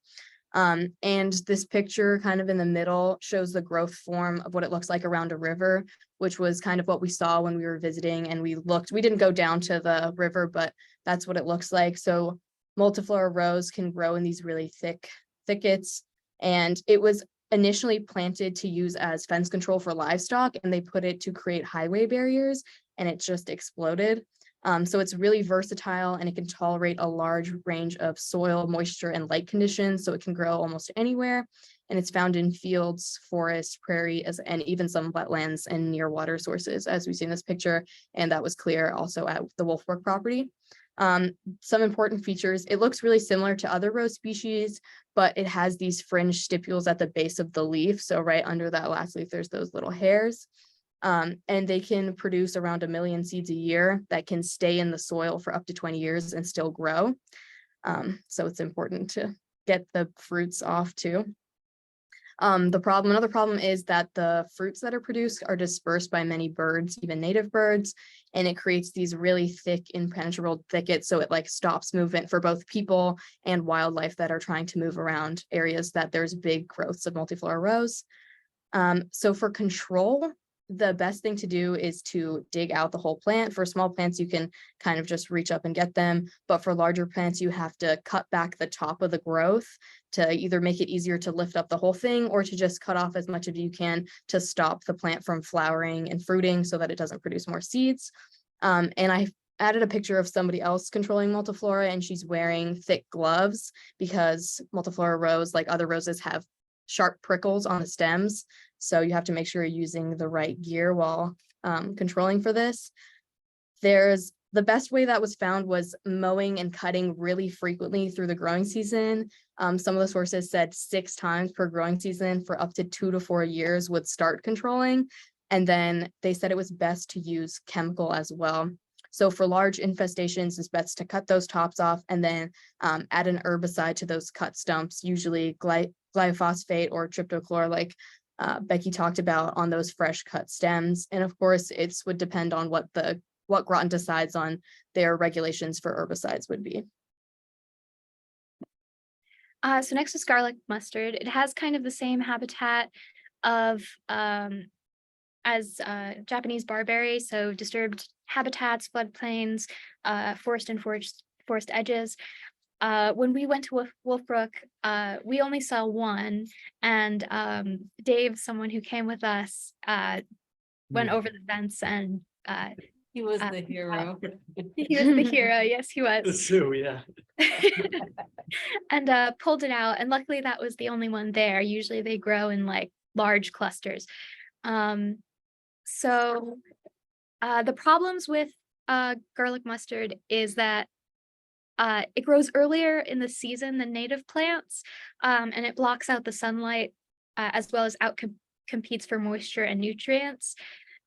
And this picture kind of in the middle shows the growth form of what it looks like around a river, which was kind of what we saw when we were visiting, and we didn't go down to the river, but that's what it looks like. So multiflora rose can grow in these really thick thickets, and it was initially planted to use as fence control for livestock, and they put it to create highway barriers, and it just exploded. So it's really versatile, and it can tolerate a large range of soil, moisture, and light conditions. So it can grow almost anywhere. And it's found in fields, forests, prairie, and even some wetlands and near water sources, as we see in this picture. And that was clear also at the Wolfbrook property. Some important features: it looks really similar to other rose species, but it has these fringe stipules at the base of the leaf. So right under that last leaf, there's those little hairs. And they can produce around 1 million seeds a year that can stay in the soil for up to 20 years and still grow. So it's important to get the fruits off too. Another problem is that the fruits that are produced are dispersed by many birds, even native birds, and it creates these really thick, impenetrable thickets. So it like stops movement for both people and wildlife that are trying to move around areas that there's big growths of multiflora rose. So for control, the best thing to do is to dig out the whole plant. For small plants, you can kind of just reach up and get them. But for larger plants, you have to cut back the top of the growth to either make it easier to lift up the whole thing, or to just cut off as much as you can to stop the plant from flowering and fruiting so that it doesn't produce more seeds. And I added a picture of somebody else controlling multiflora, and she's wearing thick gloves because multiflora rose, like other roses, have sharp prickles on the stems. So you have to make sure you're using the right gear while controlling for this. The best way that was found was mowing and cutting really frequently through the growing season. Some of the sources said 6 times per growing season for up to 2 to 4 years would start controlling. And then they said it was best to use chemical as well. So for large infestations, it's best to cut those tops off and then add an herbicide to those cut stumps, usually glyphosate or triptochlor, like Becky talked about, on those fresh cut stems. And of course, it would depend on what Groton decides on their regulations for herbicides would be. So next is garlic mustard. It has kind of the same habitat of as Japanese barberry, so disturbed habitats, floodplains, forest and forest edges. When we went to Wolfbrook, we only saw one, and Dave, someone who came with us, went over the fence, and He was the hero. he was the hero. Yes, he was. Sue, yeah. And pulled it out, and luckily that was the only one there. Usually they grow in like large clusters. So the problems with garlic mustard is that it grows earlier in the season than native plants, and it blocks out the sunlight as well as competes for moisture and nutrients.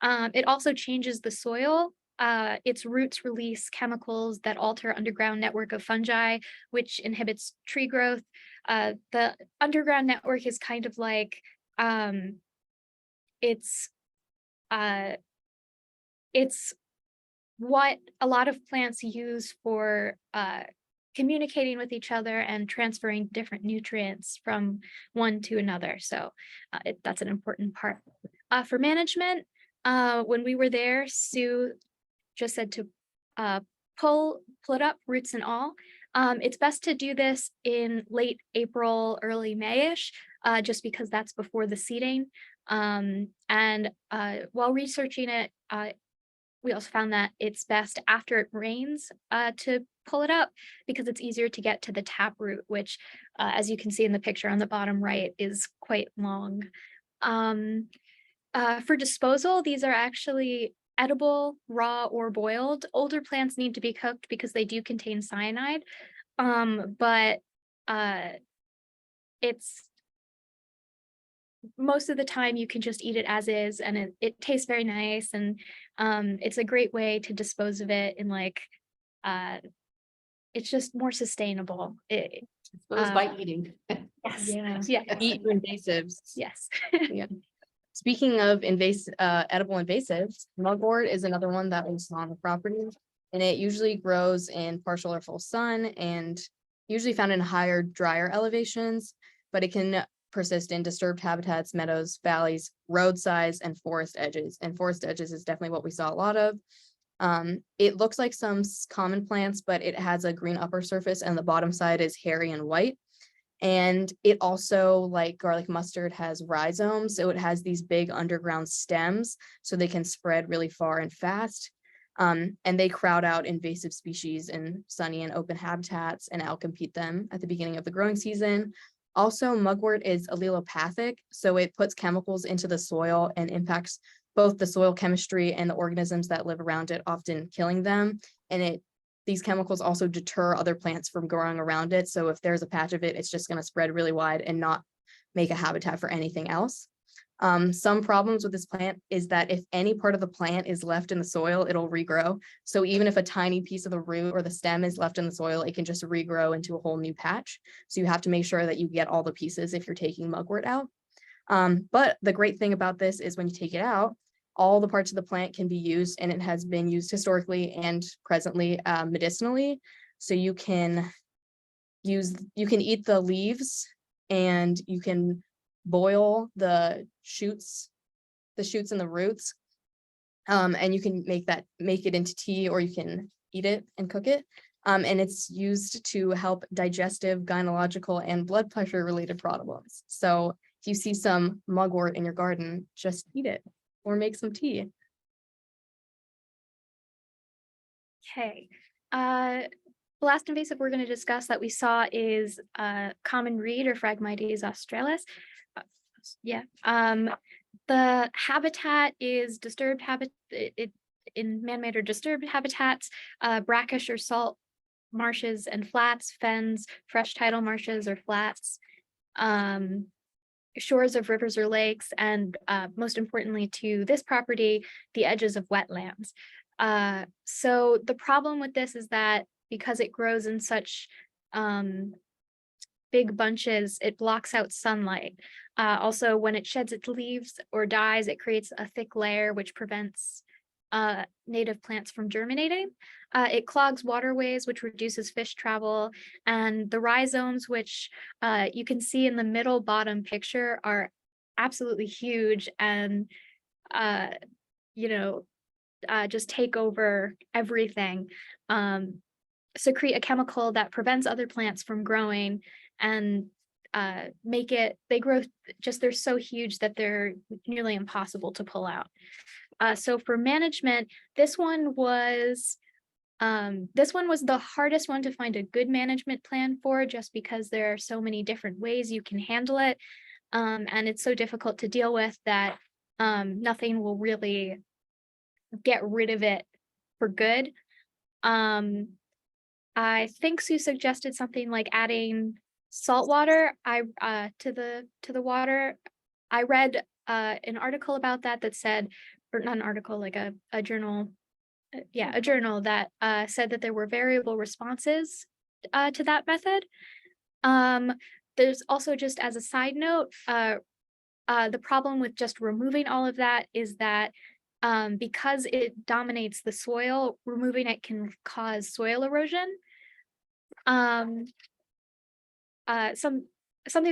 It also changes the soil. Its roots release chemicals that alter underground network of fungi, which inhibits tree growth. The underground network is kind of like it's it's what a lot of plants use for communicating with each other and transferring different nutrients from one to another. So that's an important part. For management, when we were there, Sue just said to pull it up, roots and all. It's best to do this in late April, early Mayish, just because that's before the seeding. And while researching it, we also found that it's best after it rains to pull it up because it's easier to get to the taproot, which, as you can see in the picture on the bottom right, is quite long. For disposal, these are actually edible, raw, or boiled. Older plants need to be cooked because they do contain cyanide, but it's most of the time you can just eat it as is, and it tastes very nice, and it's a great way to dispose of it in like it's just more sustainable. Dispose by eating. Yes. Yeah. Eat invasives. Yes. Yeah. Speaking of edible invasives, mugwort is another one that we saw on the property, and it usually grows in partial or full sun and usually found in higher, drier elevations, but it can persist in disturbed habitats, meadows, valleys, roadsides, and forest edges. And forest edges is definitely what we saw a lot of. It looks like some common plants, but it has a green upper surface and the bottom side is hairy and white. And it also, like garlic mustard, has rhizomes. So it has these big underground stems so they can spread really far and fast. And they crowd out invasive species in sunny and open habitats and outcompete them at the beginning of the growing season. Also, mugwort is allelopathic, so it puts chemicals into the soil and impacts both the soil chemistry and the organisms that live around it, often killing them. And these chemicals also deter other plants from growing around it. So if there's a patch of it, it's just going to spread really wide and not make a habitat for anything else. Some problems with this plant is that if any part of the plant is left in the soil, it'll regrow. So even if a tiny piece of the root or the stem is left in the soil, it can just regrow into a whole new patch. So you have to make sure that you get all the pieces if you're taking mugwort out. But the great thing about this is when you take it out, all the parts of the plant can be used, and it has been used historically and presently medicinally. So you can eat the leaves, and you can boil the shoots and the roots, and you can make it into tea, or you can eat it and cook it. And it's used to help digestive, gynecological, and blood pressure related problems. So if you see some mugwort in your garden, just eat it or make some tea. Okay. The last invasive we're going to discuss that we saw is common reed, or Phragmites australis. The habitat is disturbed in man-made or disturbed habitats, brackish or salt marshes and flats, fens, fresh tidal marshes or flats, shores of rivers or lakes, and most importantly to this property, the edges of wetlands. So the problem with this is that because it grows in such big bunches, it blocks out sunlight. Also, when it sheds its leaves or dies, it creates a thick layer which prevents native plants from germinating. It clogs waterways, which reduces fish travel, and the rhizomes, which you can see in the middle bottom picture, are absolutely huge and just take over everything. Secrete a chemical that prevents other plants from growing, and they grow they're so huge that they're nearly impossible to pull out. So for management, this one was the hardest one to find a good management plan for, just because there are so many different ways you can handle it. And it's so difficult to deal with that nothing will really get rid of it for good. I think Sue suggested something like adding salt water to the water. I read an article about that said, or not an article, like a journal, a journal that said that there were variable responses to that method. There's also, just as a side note, the problem with just removing all of that is that because it dominates the soil, removing it can cause soil erosion. Something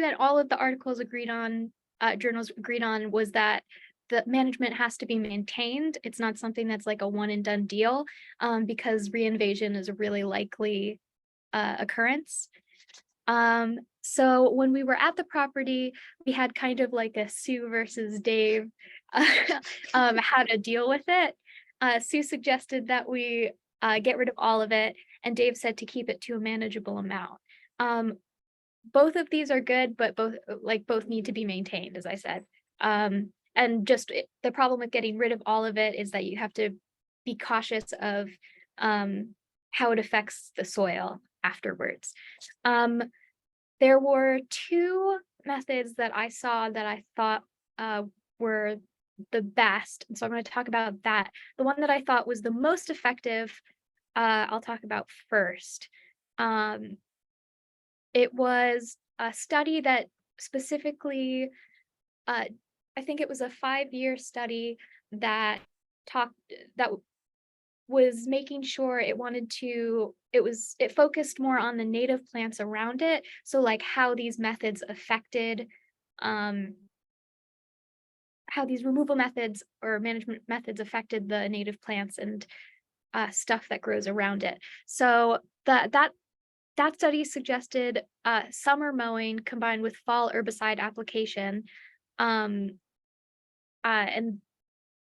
that all of the articles agreed on, journals agreed on, was that the management has to be maintained. It's not something that's like a one and done deal, because reinvasion is a really likely occurrence. So when we were at the property, we had kind of like a Sue versus Dave, how to deal with it. Sue suggested that we get rid of all of it, and Dave said to keep it to a manageable amount. Both of these are good, but both need to be maintained, as I said. And just the problem with getting rid of all of it is that you have to be cautious of how it affects the soil afterwards. There were two methods that I saw that I thought were the best. And so I'm going to talk about that. The one that I thought was the most effective, I'll talk about first. It was a study that specifically, I think it was a 5-year study that was making sure it focused more on the native plants around it. So like how these methods affected, how these removal methods or management methods affected the native plants and stuff that grows around it. So that study suggested summer mowing combined with fall herbicide application. And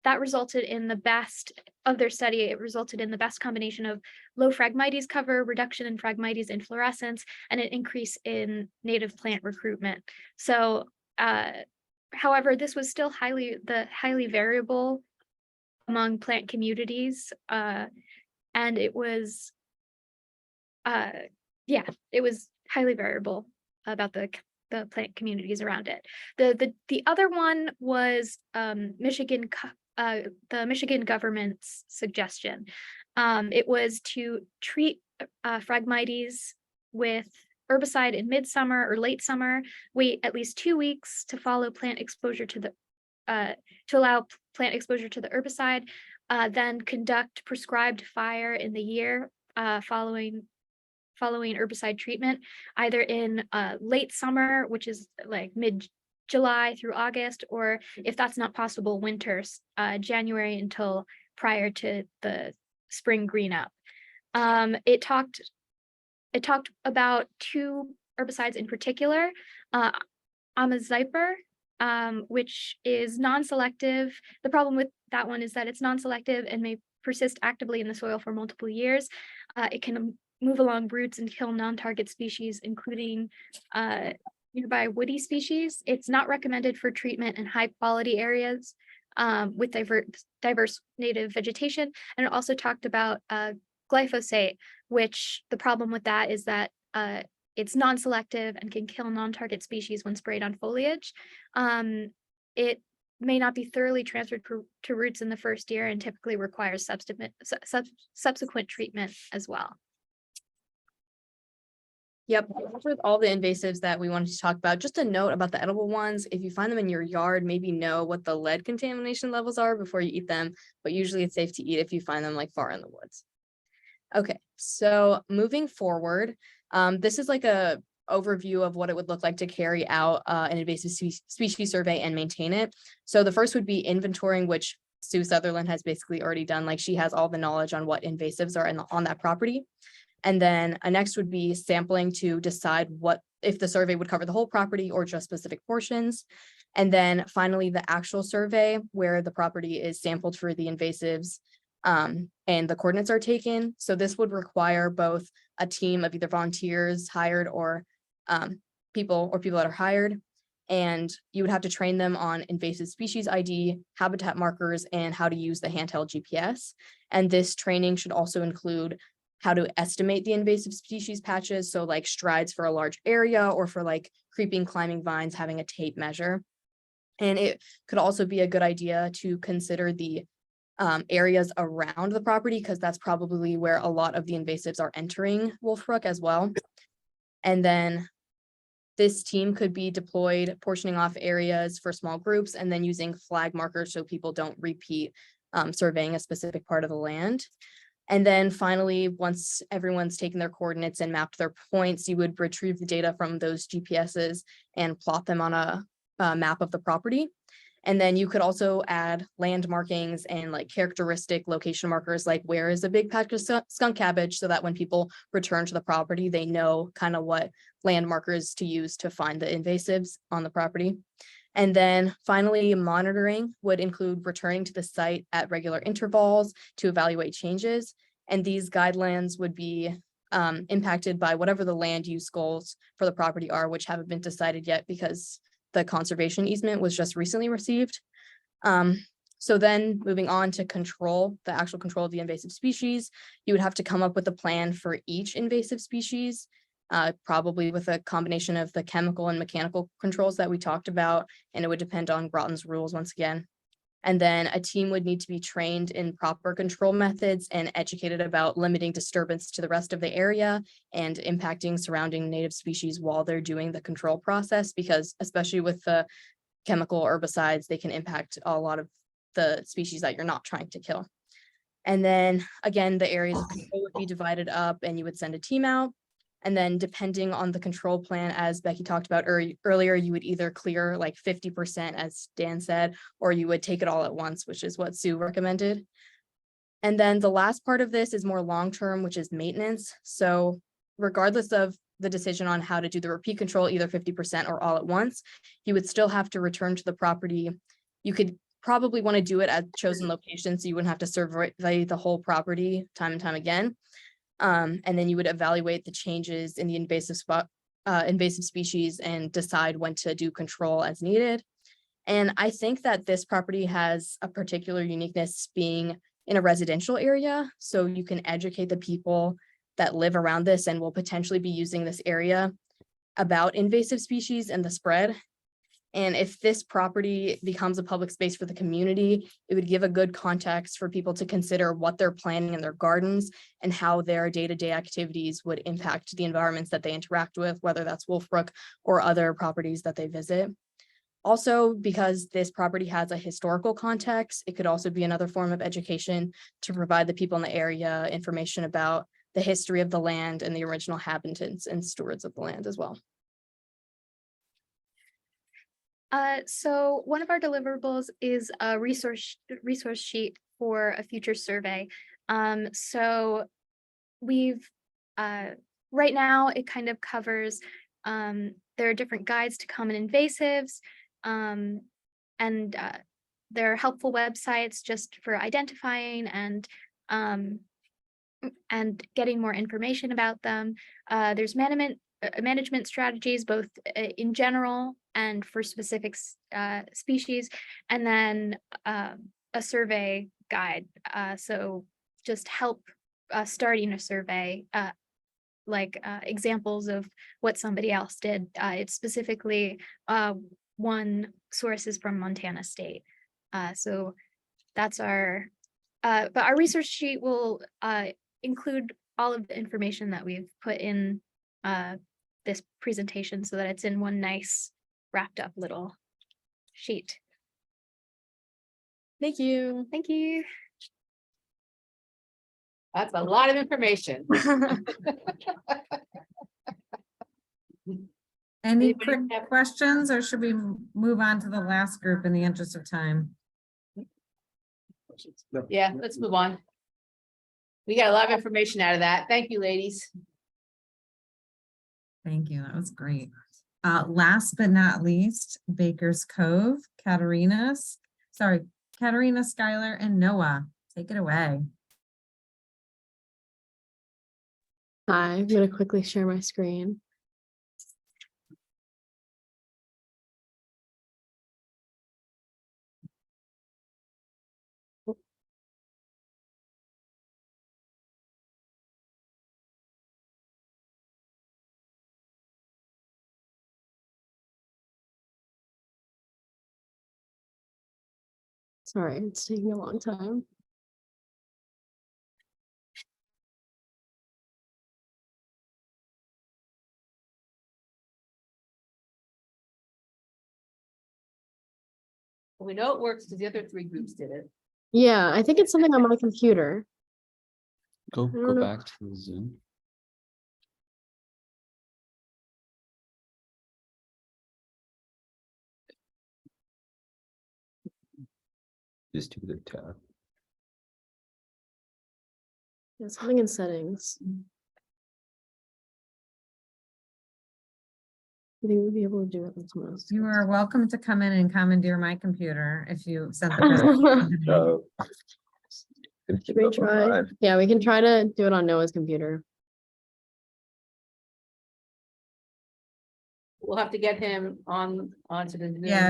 that resulted in the best of their study. It resulted in the best combination of low Phragmites cover, reduction in Phragmites inflorescence, and an increase in native plant recruitment. So, however, this was still highly variable among plant communities. And it was, it was highly variable about the plant communities around it. The other one was the Michigan government's suggestion. It was to treat Phragmites with herbicide in midsummer or late summer, wait at least 2 weeks to follow plant exposure to the to allow plant exposure to the herbicide, then conduct prescribed fire in the year following herbicide treatment, either in late summer, which is like mid-July through August, or if that's not possible, winters, January until prior to the spring green up. It talked about two herbicides in particular, Amaziper, which is non-selective. The problem with that one is that it's non-selective and may persist actively in the soil for multiple years. It can move along roots and kill non-target species, including nearby woody species. It's not recommended for treatment in high quality areas with diverse native vegetation. And it also talked about glyphosate, which the problem with that is that it's non-selective and can kill non-target species when sprayed on foliage. It may not be thoroughly transferred to roots in the first year and typically requires subsequent treatment as well. Yep, with all the invasives that we wanted to talk about, just a note about the edible ones. If you find them in your yard, maybe know what the lead contamination levels are before you eat them, but usually it's safe to eat if you find them like far in the woods. Okay, so moving forward, this is like a overview of what it would look like to carry out an invasive species survey and maintain it. So the first would be inventorying, which Sue Sutherland has basically already done. Like she has all the knowledge on what invasives are on that property. And then next would be sampling to decide if the survey would cover the whole property or just specific portions. And then finally, the actual survey where the property is sampled for the invasives and the coordinates are taken. So this would require both a team of either volunteers hired or people that are hired. And you would have to train them on invasive species ID, habitat markers, and how to use the handheld GPS. And this training should also include how to estimate the invasive species patches. So like strides for a large area or for like creeping, climbing vines, having a tape measure. And it could also be a good idea to consider the areas around the property, because that's probably where a lot of the invasives are entering Wolfbrook as well. And then this team could be deployed, portioning off areas for small groups and then using flag markers so people don't repeat surveying a specific part of the land. And then finally, once everyone's taken their coordinates and mapped their points, you would retrieve the data from those GPSs and plot them on a map of the property. And then you could also add land markings and like characteristic location markers, like where is a big patch of skunk cabbage, so that when people return to the property, they know kind of what land markers to use to find the invasives on the property. And then finally, monitoring would include returning to the site at regular intervals to evaluate changes. And these guidelines would be impacted by whatever the land use goals for the property are, which haven't been decided yet because the conservation easement was just recently received. So then moving on to control, the actual control of the invasive species, you would have to come up with a plan for each invasive species, probably with a combination of the chemical and mechanical controls that we talked about, and it would depend on Groton's rules once again. And then a team would need to be trained in proper control methods and educated about limiting disturbance to the rest of the area and impacting surrounding native species while they're doing the control process, because especially with the chemical herbicides, they can impact a lot of the species that you're not trying to kill. And then again, the areas of control would be divided up and you would send a team out. And then depending on the control plan, as Becky talked about earlier, you would either clear like 50%, as Dan said, or you would take it all at once, which is what Sue recommended. And then the last part of this is more long-term, which is maintenance. So regardless of the decision on how to do the repeat control, either 50% or all at once, you would still have to return to the property. You could probably want to do it at chosen locations, so you wouldn't have to survey the whole property time and time again. And then you would evaluate the changes in the invasive species and decide when to do control as needed. And I think that this property has a particular uniqueness being in a residential area. So you can educate the people that live around this and will potentially be using this area about invasive species and the spread. And if this property becomes a public space for the community, it would give a good context for people to consider what they're planting in their gardens and how their day-to-day activities would impact the environments that they interact with, whether that's Wolfbrook or other properties that they visit. Also, because this property has a historical context, it could also be another form of education to provide the people in the area information about the history of the land and the original inhabitants and stewards of the land as well. So one of our deliverables is a resource sheet for a future survey. So we've right now it kind of covers there are different guides to common invasives, and there are helpful websites just for identifying and getting more information about them. There's management strategies, both in general and for specific species, and then a survey guide. So just help starting a survey, examples of what somebody else did. It's specifically one source is from Montana State. So that's our, but our research sheet will include all of the information that we've put in this presentation so that it's in one nice wrapped up little sheet. Thank you. Thank you. That's a lot of information. Any Anybody quick have- questions, or should we move on to the last group in the interest of time? Yeah, let's move on. We got a lot of information out of that. Thank you, ladies. Thank you, that was great. Last but not least, Baker's Cove, Katerina, Skylar, and Noah. Take it away. Hi, I'm going to quickly share my screen. Sorry, it's taking a long time. We know it works because the other three groups did it. Yeah, I think it's something on my computer. Go don't know. back to the Zoom. Just do the tab. There's something in settings. I think we'd be able to do it with someone else. You are welcome to come in and commandeer my computer if you sent the presentation to me. Should we try? Yeah, we can try to do it on Noah's computer. We'll have to get him onto the Zoom. Yeah,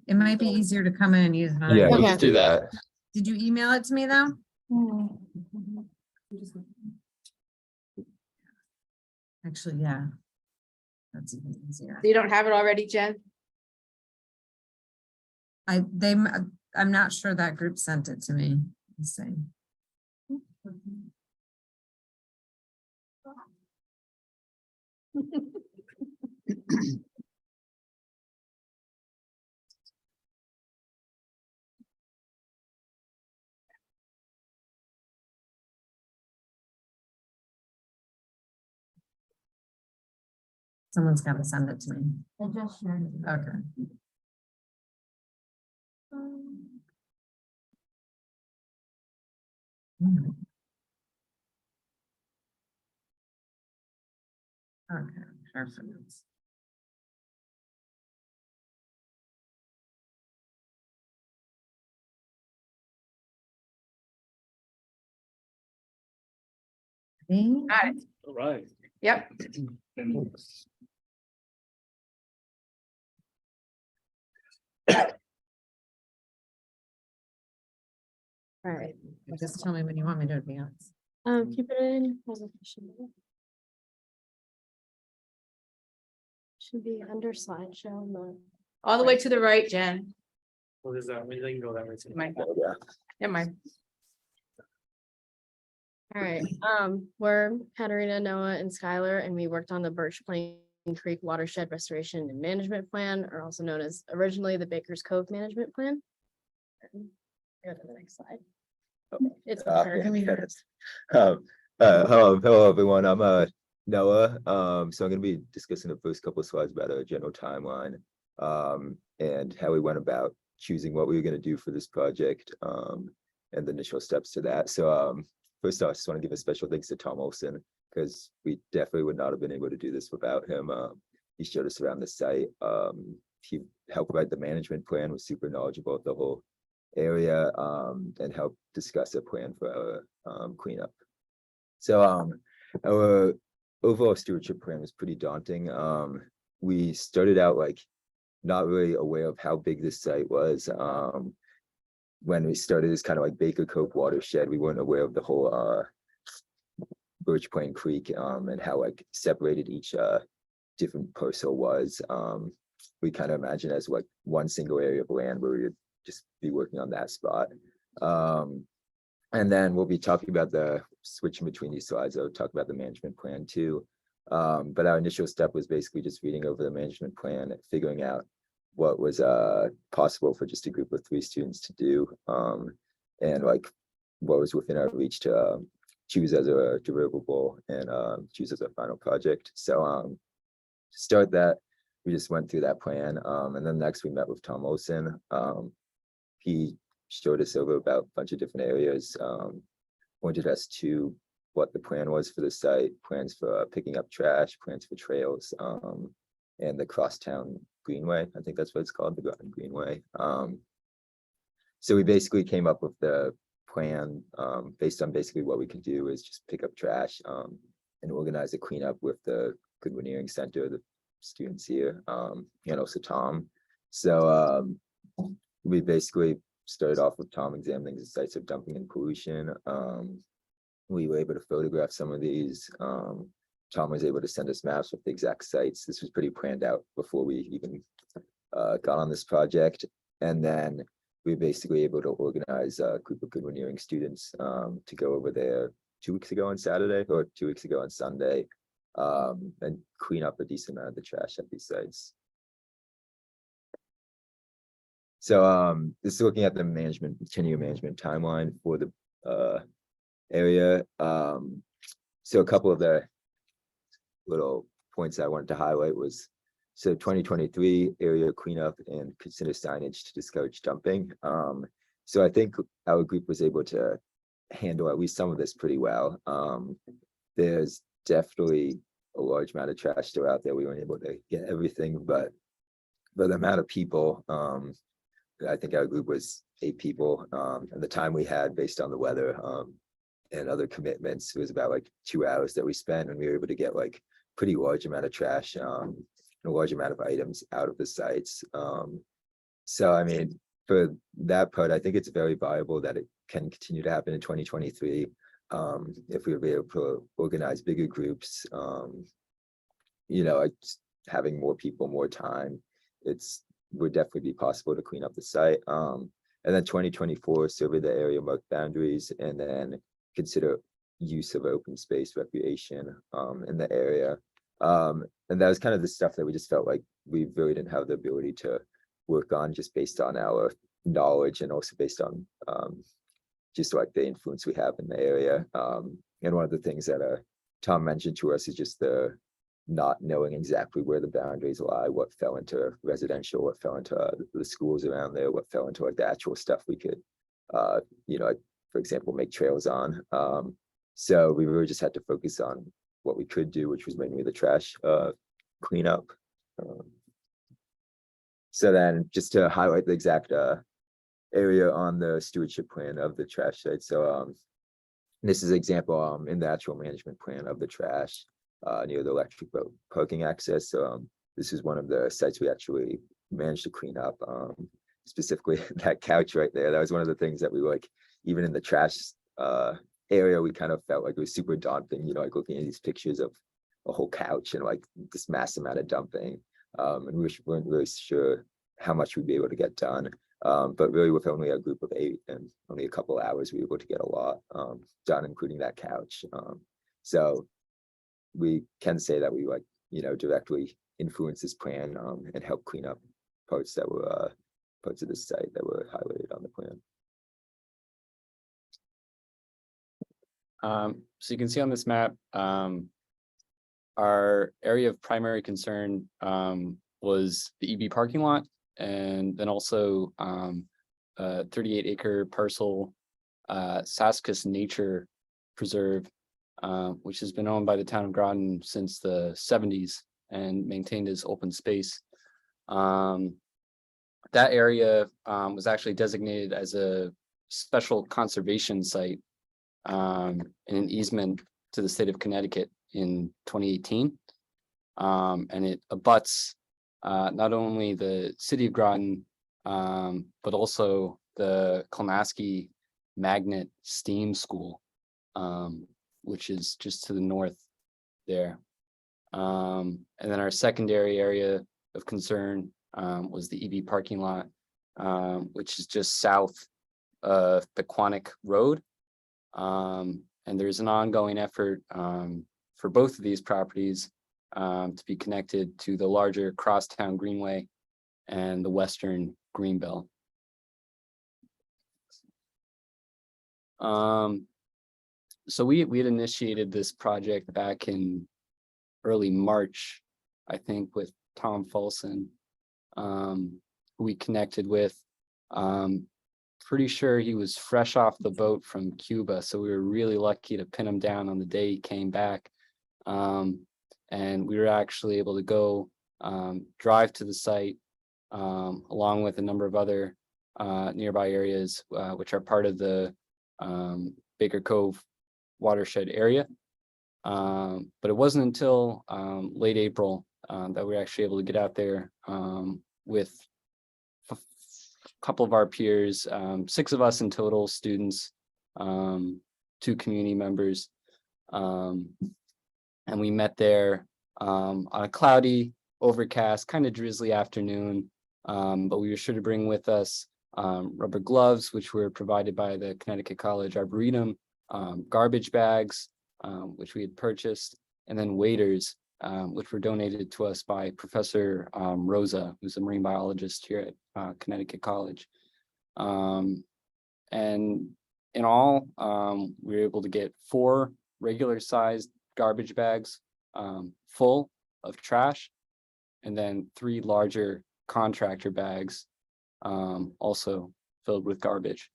it might be easier to come in and use mine. Yeah, Okay. let's do that. Did you email it to me though? Actually, yeah. That's even easier. You don't have it already, Jen? I'm not sure that group sent it to me. Let's see. Someone's got to send it to me. I just shared it. Okay. Okay, perfect. Got it. All right. Yep. All right. Just tell me when you want me to advance. Keep it in presentation. Should be under slideshow, not. All the way to the right, Jen. What is that? We can go that way too. Never mind. All right, we're Katarina, Noah, and Skylar, and we worked on the Birch Plain Creek Watershed Restoration and Management Plan, or also known as originally the Baker's Cove Management Plan. Go to the next slide. It's. Hello, everyone. I'm Noah. So I'm gonna be discussing the first couple of slides about a general timeline and how we went about choosing what we were gonna do for this project and the initial steps to that. So first off, I just want to give a special thanks to Tom Olson, because we definitely would not have been able to do this without him. He showed us around the site. He helped write the management plan, was super knowledgeable of the whole area, and helped discuss a plan for our cleanup. So our overall stewardship plan was pretty daunting. We started out like not really aware of how big this site was. When we started as kind of like Baker Cove watershed, we weren't aware of the whole Birch Plain Creek and how like separated each different parcel was. We kind of imagined as like one single area of land where we would just be working on that spot. And then we'll be talking about the switching between these slides. I'll talk about the management plan too. But our initial step was basically just reading over the management plan and figuring out what was possible for just a group of 3 students to do, and like what was within our reach to choose as a deliverable and choose as a final project. So to start that, we just went through that plan, and then next we met with Tom Olson. He showed us over about a bunch of different areas, pointed us to what the plan was for the site, plans for picking up trash, plans for trails, and the crosstown Greenway. I think that's what it's called, the Groton Greenway. So we basically came up with the plan based on basically what we can do is just pick up trash and organize a cleanup with the Good Veneering Center, the students here, and also Tom. So we basically started off with Tom examining the sites of dumping and pollution. We were able to photograph some of these. Tom was able to send us maps with the exact sites. This was pretty planned out before we even got on this project. And then we were basically able to organize a group of Good Veneering students to go over there 2 weeks ago on Saturday or 2 weeks ago on Sunday and clean up a decent amount of the trash at these sites. So this is looking at the management, 10-year management timeline for the area. So a couple of the little points I wanted to highlight was, so 2023 area cleanup and consider signage to discourage dumping. So I think our group was able to handle at least some of this pretty well. There's definitely a large amount of trash still out there. We weren't able to get everything, but the amount of people, I think our group was 8 people, and the time we had based on the weather and other commitments, it was about like 2 hours that we spent, and we were able to get like pretty large amount of trash, and a large amount of items out of the sites. So I mean, for that part, I think it's very viable that it can continue to happen in 2023. If we were able to organize bigger groups, you know, like having more people, more time, would definitely be possible to clean up the site. And then 2024, survey the area, mark boundaries, and then consider use of open space recreation in the area. And that was kind of the stuff that we just felt like we really didn't have the ability to work on, just based on our knowledge and also based on just like the influence we have in the area. And one of the things that Tom mentioned to us is just the not knowing exactly where the boundaries lie, what fell into residential, what fell into the schools around there, what fell into like the actual stuff we could, you know, like, for example, make trails on. So we really just had to focus on what we could do, which was mainly the trash cleanup. So then just to highlight the exact area on the stewardship plan of the trash site. So this is an example in the actual management plan of the trash near the electric boat parking access. This is one of the sites we actually managed to clean up. Specifically that couch right there. That was one of the things that we like, even in the trash area, we kind of felt like it was super daunting, you know, like looking at these pictures of a whole couch and like this massive amount of dumping. And we weren't really sure how much we'd be able to get done. But really with only a group of 8 and only a couple of hours, we were able to get a lot done, including that couch. So we can say that we like, you know, directly influence this plan and help clean up parts that were parts of the site that were highlighted on the plan. So you can see on this map, our area of primary concern was the EB parking lot, and then also a 38-acre parcel, Saskus Nature Preserve, which has been owned by the town of Groton since the 70s and maintained as open space. That area was actually designated as a special conservation site in an easement to the state of Connecticut in 2018. And it abuts not only the city of Groton, but also the Kalmaski Magnet Steam School, which is just to the north there. And then our secondary area of concern was the EB parking lot, which is just south of Pequannock Road. And there's an ongoing effort for both of these properties to be connected to the larger Crosstown Greenway and the Western Greenbelt. So we had initiated this project back in early March, I think, with Tom Folson, who we connected with. Pretty sure he was fresh off the boat from Cuba, so we were really lucky to pin him down on the day he came back. And we were actually able to go drive to the site along with a number of other nearby areas, which are part of the Baker Cove watershed area. But it wasn't until late April that we were actually able to get out there with a couple of our peers, 6 of us in total, students, 2 community members. And we met there on a cloudy, overcast, kind of drizzly afternoon. But we were sure to bring with us rubber gloves, which were provided by the Connecticut College Arboretum, garbage bags, which we had purchased, and then waders, which were donated to us by Professor Rosa, who's a marine biologist here at Connecticut College. And in all, we were able to get 4 regular sized garbage bags full of trash, and then 3 larger contractor bags also filled with garbage.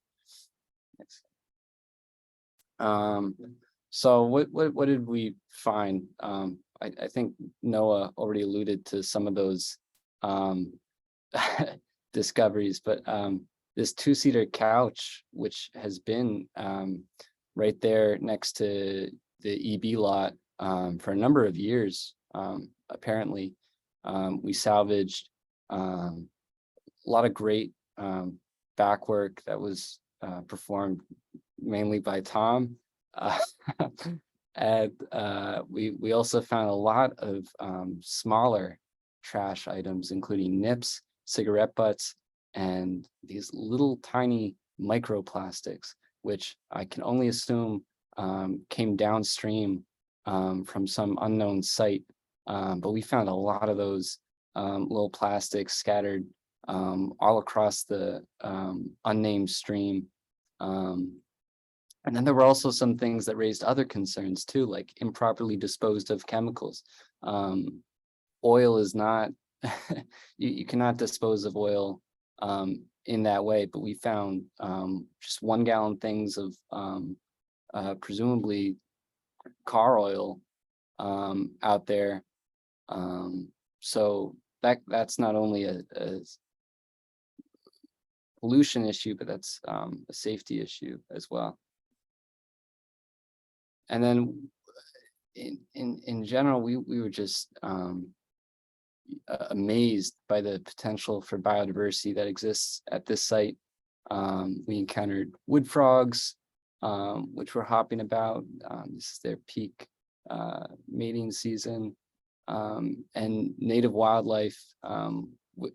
So what did we find? I think Noah already alluded to some of those discoveries, but this 2-seater couch, which has been right there next to the EB lot for a number of years, apparently, we salvaged a lot of great back work that was performed mainly by Tom. And we also found a lot of smaller trash items, including nips, cigarette butts, and these little tiny microplastics, which I can only assume came downstream from some unknown site. But we found a lot of those little plastics scattered all across the unnamed stream. And then there were also some things that raised other concerns too, like improperly disposed of chemicals. Oil is not, you cannot dispose of oil in that way, but we found just 1 gallon things of presumably car oil out there. So that's not only a pollution issue, but that's a safety issue as well. And then in general, we were just amazed by the potential for biodiversity that exists at this site. We encountered wood frogs, which were hopping about. This is their peak mating season, and native wildlife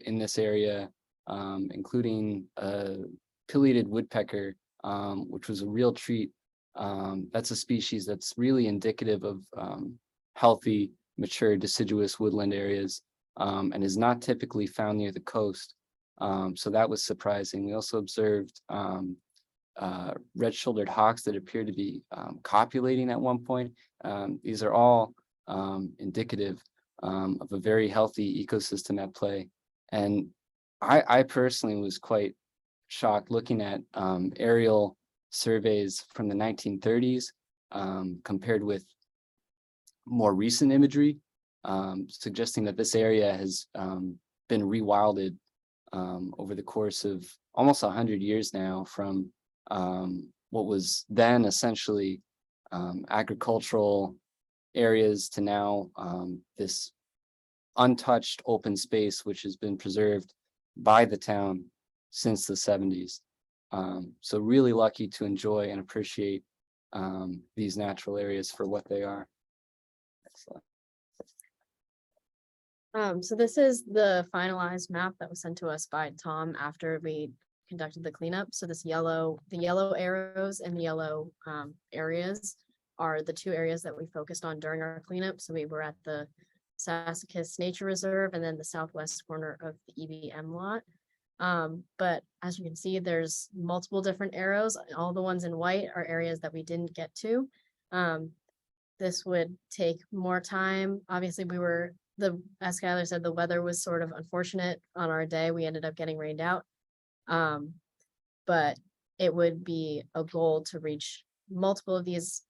in this area, including a pileated woodpecker, which was a real treat. That's a species that's really indicative of healthy, mature, deciduous woodland areas, and is not typically found near the coast. So that was surprising. We also observed red-shouldered hawks that appear to be copulating at one point. These are all indicative of a very healthy ecosystem at play. And I personally was quite shocked looking at aerial surveys from the 1930s compared with more recent imagery, suggesting that this area has been rewilded over the course of almost 100 years now, from what was then essentially agricultural areas to now this untouched open space, which has been preserved by the town since the 70s. So really lucky to enjoy and appreciate these natural areas for what they are. Excellent. So this is the finalized map that was sent to us by Tom after we conducted the cleanup. So the yellow arrows and the yellow areas are the 2 areas that we focused on during our cleanup. So we were at the Sassacus Nature Reserve and then the southwest corner of the EBM lot. But as you can see, there's multiple different arrows. All the ones in white are areas that we didn't get to. This would take more time. Obviously, as Skylar said, the weather was sort of unfortunate on our day. We ended up getting rained out. But it would be a goal to reach multiple of these,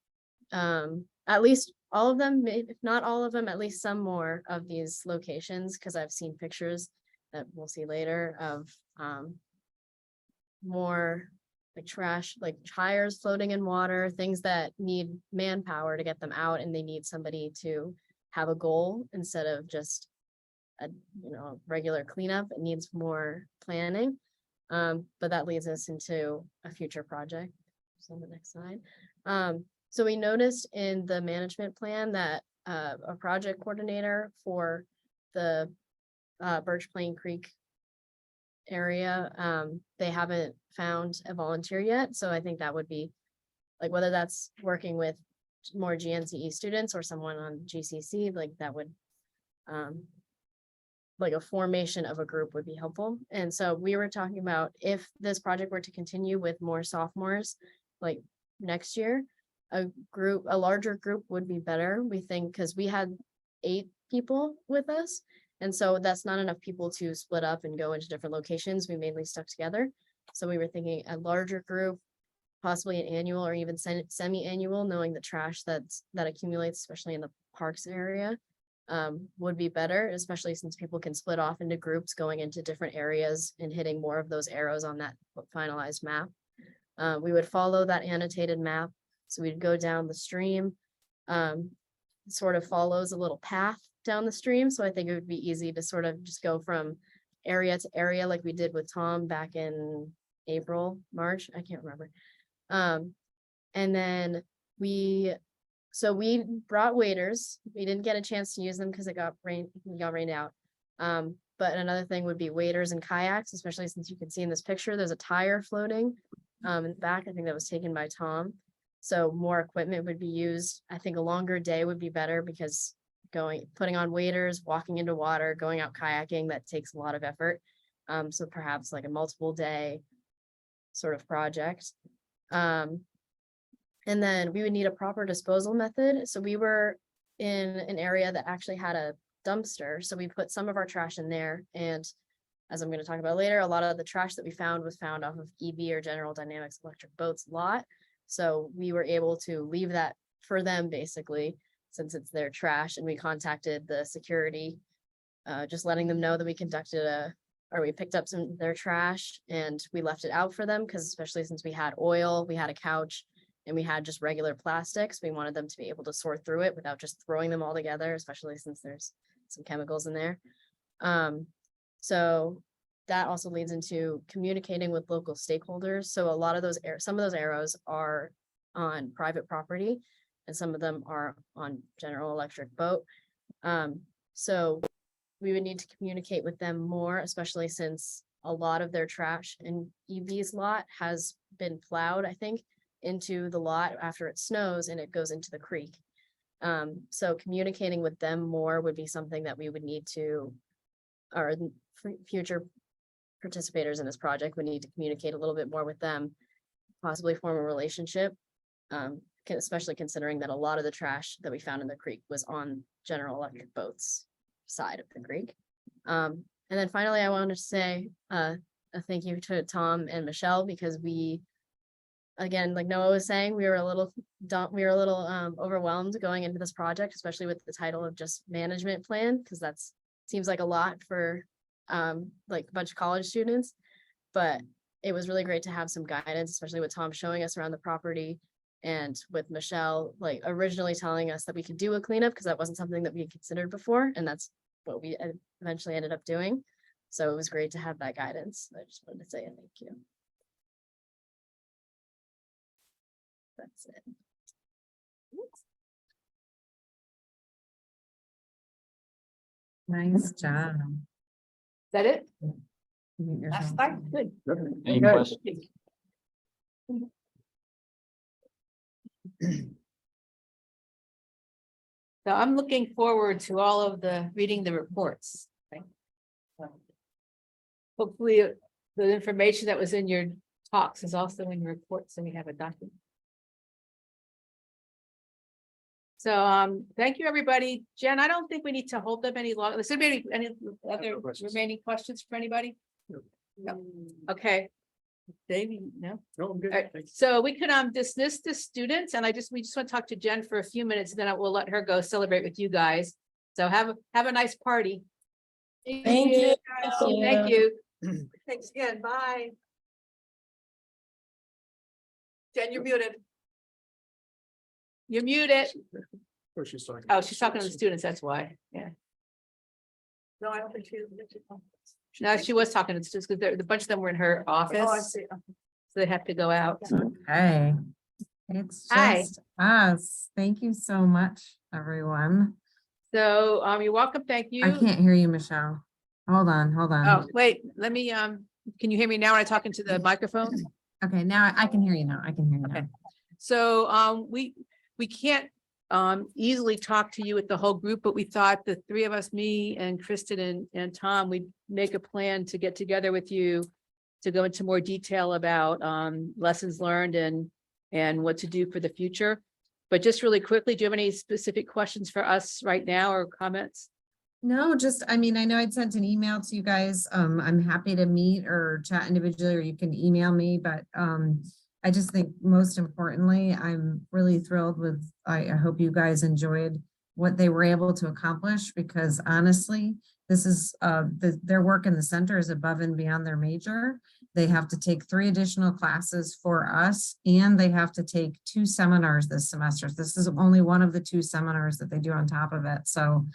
at least all of them, if not all of them, at least some more of these locations, because I've seen pictures that we'll see later of more like trash, like tires floating in water, things that need manpower to get them out, and they need somebody to have a goal instead of just a regular cleanup. It needs more planning. But that leads us into a future project. So on the next slide. So we noticed in the management plan that a project coordinator for the Birch Plain Creek area, they haven't found a volunteer yet. So I think that would be like, whether that's working with more GNCE students or someone on GCC, like that would like a formation of a group would be helpful. And so we were talking about if this project were to continue with more sophomores, like next year, a larger group would be better, we think, because we had 8 people with us. And so that's not enough people to split up and go into different locations. We mainly stuck together. So we were thinking a larger group, possibly an annual or even semi-annual, knowing the trash that accumulates, especially in the parks area, would be better, especially since people can split off into groups going into different areas and hitting more of those arrows on that finalized map. We would follow that annotated map. So we'd go down the stream, sort of follows a little path down the stream. So I think it would be easy to sort of just go from area to area like we did with Tom back in April, March, I can't remember. And then we brought waders. We didn't get a chance to use them because it got rained out. But another thing would be waders and kayaks, especially since you can see in this picture, there's a tire floating in the back. I think that was taken by Tom. So more equipment would be used. I think a longer day would be better because putting on waders, walking into water, going out kayaking, that takes a lot of effort. So perhaps like a multiple day sort of project. And then we would need a proper disposal method. So we were in an area that actually had a dumpster. So we put some of our trash in there. And as I'm going to talk about later, a lot of the trash that we found was found off of EB or General Dynamics Electric Boats lot. So we were able to leave that for them basically, since it's their trash. And we contacted the security, just letting them know that we we picked up some of their trash and we left it out for them, because especially since we had oil, we had a couch, and we had just regular plastics, we wanted them to be able to sort through it without just throwing them all together, especially since there's some chemicals in there. So that also leads into communicating with local stakeholders. So a lot of some of those arrows are on private property and some of them are on General Electric boat. So we would need to communicate with them more, especially since a lot of their trash in EB's lot has been plowed, I think, into the lot after it snows and it goes into the creek. So communicating with them more would be something that we would need to, or future participators in this project would need to communicate a little bit more with them, possibly form a relationship, especially considering that a lot of the trash that we found in the creek was on General Electric boats side of the creek. And then finally, I wanted to say a thank you to Tom and Michelle, because again, like Noah was saying, we were a little overwhelmed going into this project, especially with the title of just management plan, because that's seems like a lot for like a bunch of college students. But it was really great to have some guidance, especially with Tom showing us around the property, and with Michelle like originally telling us that we could do a cleanup, because that wasn't something that we had considered before, and that's what we eventually ended up doing. So it was great to have that guidance. I just wanted to say a thank you. That's it. Nice job. Is that it? That's Good. Any Good. questions? So I'm looking forward to all of reading the reports. Right? Hopefully the information that was in your talks is also in your reports, and we have a document. So thank you, everybody. Jen, I don't think we need to hold them any longer. Is there any other remaining questions for anybody? No. Okay. Davey, no? No, I'm good. All right, so we could dismiss the students, and we just want to talk to Jen for a few minutes, and then we'll let her go celebrate with you guys. So have a nice party. Thank you. Thank you. Thanks again. Bye. Jen, you're muted. You're muted. Or she's talking. Oh, she's talking to the students, that's why. Yeah. No, I don't think she's. No, she was talking to the students because the bunch of them were in her office. Oh, I see. So they have to go out. Okay. It's Hi. just us. Thank you so much, everyone. So you're welcome. Thank you. I can't hear you, Michelle. Hold on. Oh, wait, let me can you hear me now when I talk into the microphone? Okay, now I can hear you now. I can hear you now. Okay. So we we can't easily talk to you with the whole group, but we thought the three of us, me and Kristen and Tom, we'd make a plan to get together with you to go into more detail about lessons learned and what to do for the future. But just really quickly, do you have any specific questions for us right now or comments? No, just, I mean, I know I'd sent an email to you guys. I'm happy to meet or chat individually, or you can email me, but I just think most importantly, I'm really thrilled with, I hope you guys enjoyed what they were able to accomplish, because honestly, this is their work in the center is above and beyond their major. They have to take 3 additional classes for us, and they have to take 2 seminars this semester. This is only one of the 2 seminars that they do on top of it. So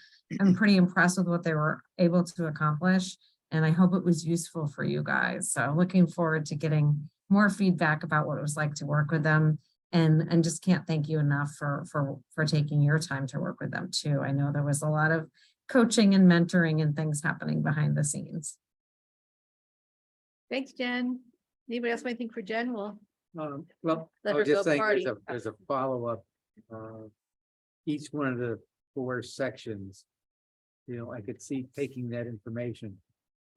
I'm pretty impressed with what they were able to accomplish, and I hope it was useful for you guys. So looking forward to getting more feedback about what it was like to work with them, and just can't thank you enough for taking your time to work with them too. I know there was a lot of coaching and mentoring and things happening behind the scenes. Thanks, Jen. Anybody else have anything for Jen? Well, Well, Let I her was just go saying, party. there's a follow-up. Each one of the 4 sections, you know, I could see taking that information,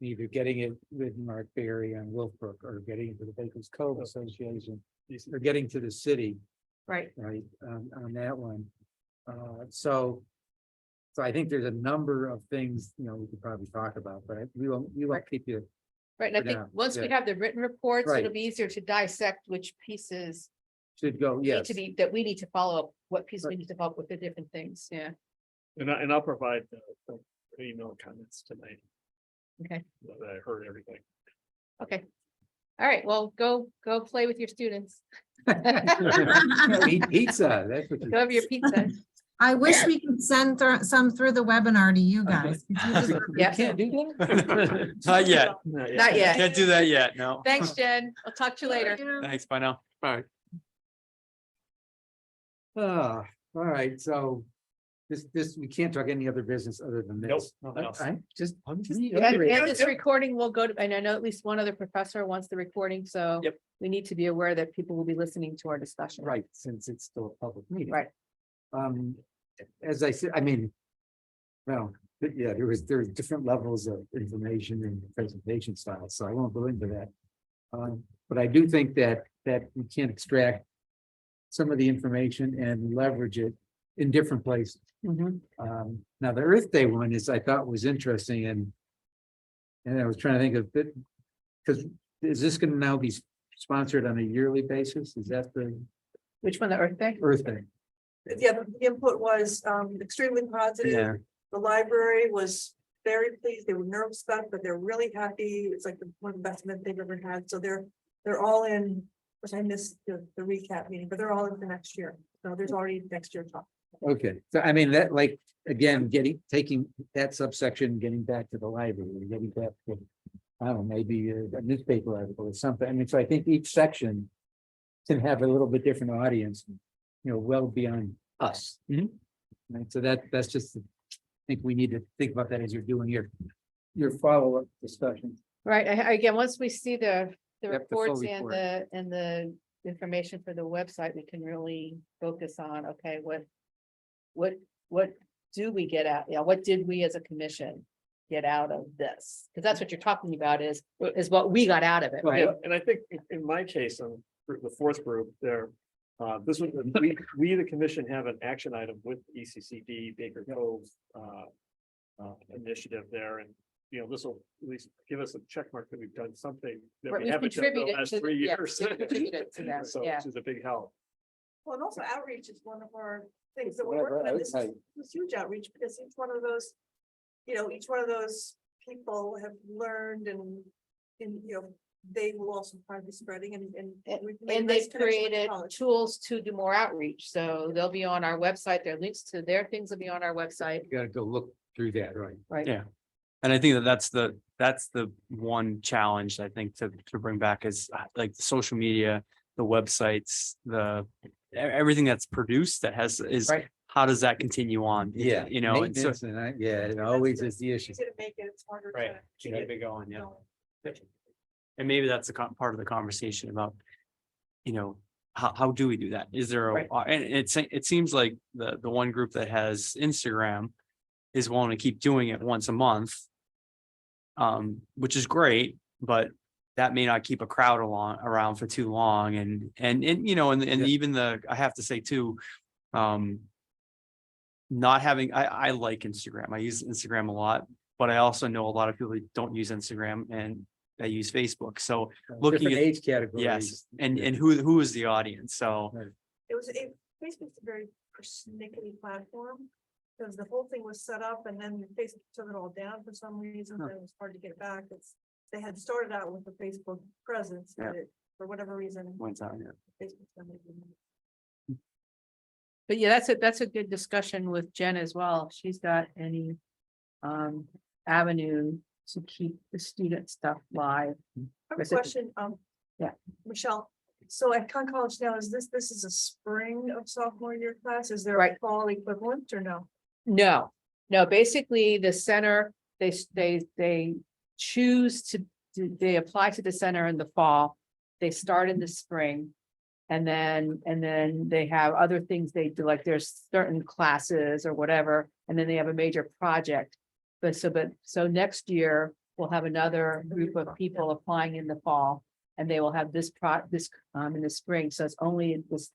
either getting it with Mark Berry on Wolfbrook, or getting it to the Bakers Cove Association, or getting to the city, right. on that one. So I think there's a number of things, you know, we could probably talk about, but we won't keep you. Right, and I for think now, once we yeah. have the written reports, Right. it'll be easier to dissect which pieces Should go, need yes. to be, that we need to follow up, what piece we need to follow up with the different things, yeah. And I'll provide the email comments tonight. Okay. That I heard everything. Okay. All right, well, go play with your students. Eat pizza, that's what Go have your pizza. I wish we could send some through the webinar to you guys. Could you just- Yeah. can't do that? Not yet. Not yet. Can't do that yet, no. Thanks, Jen. I'll talk to you later. Thanks, bye now. Bye. All right, so this, we can't talk any other business other than Nope, this. nothing else. I'm just. And this recording will go to, and I know at least one other professor wants the recording, so Yep. we need to be aware that people will be listening to our discussion. Right, since it's still a public meeting. Right. As I said, I mean, well, yeah, there's different levels of information and presentation styles, so I won't go into that. But I do think that we can extract some of the information and leverage it in different places. Now, the Earth Day one I thought was interesting, and I was trying to think of it, because is this going to now be sponsored on a yearly basis? Is that the Which one, the Earth Day? Earth Day? Yeah, the input was extremely positive. Yeah. The library was very pleased. They were nervous about it, but they're really happy. It's like one of the best events they've ever had. So they're all in, which I missed the recap meeting, but they're all in for next year. So there's already next year talk. Okay, so I mean, that, like, again, taking that subsection, getting back to the library, getting back to, I don't know, maybe a newspaper article or something. I mean, so I think each section can have a little bit different audience, you know, well beyond us. Right, so that's just, I think we need to think about that as you're doing your follow-up discussion. Right, again, once we see the Yep, the full reports report. and the information for the website, we can really focus on, okay, what do we get out? Yeah, what did we as a commission get out of this? Because that's what you're talking about is what we got out of it, right? And I think in my case, on the 4th group there, this was, we, the commission, have an action item with ECCD Baker Cove initiative there, and you know, this will at least give us a check mark that we've done something that Right, we we've haven't done in the contributed last to- 3 yeah, years. we've contributed to that, So, yeah. which is a big help. Well, and also outreach is one of our things that we're Yeah, working on. right, This right. is huge outreach, because each one of those, each one of those people have learned and, they will also probably be spreading and. we've made a And nice they've connection with created college. tools to do more outreach, so they'll be on our website, their links to their things will be on our website. You gotta go look through that, right? Right. Yeah. And I think that's the one challenge I think to bring back is like the social media, the websites, everything that's produced that is Right. how does that continue on? Yeah. You know, and so. Maintenance it always is the issue. Easy to make it, it's harder Right, to to keep it going, yeah. know. And maybe that's part of the conversation about, how do we do that? Is there Right. and it seems like the one group that has Instagram is willing to keep doing it once a month. Which is great, but that may not keep a crowd around for too long, and you know, and even I have to say too, not having, I like Instagram. I use Instagram a lot, but I also know a lot of people that don't use Instagram and they use Facebook. So looking Different at age categories. yes, and who is the audience? So Facebook's a very persnickety platform. Because the whole thing was set up and then Facebook took it all down for some reason, and it was hard to get back. They had started out with the Facebook presence, but for whatever reason. Went down here. Facebook's not making it. But yeah, that's a good discussion with Jen as well. If she's got any avenue to keep the student stuff live. I have a question, Yeah. Michelle, so at Con College now, is this is a spring of sophomore year class? Is there a Right. fall equivalent or no? No, basically the center, they choose they apply to the center in the fall. They start in the spring. And then they have other things they do, like there's certain classes or whatever, and then they have a major project. So next year, we'll have another group of people applying in the fall. And they will have this in the spring, so it's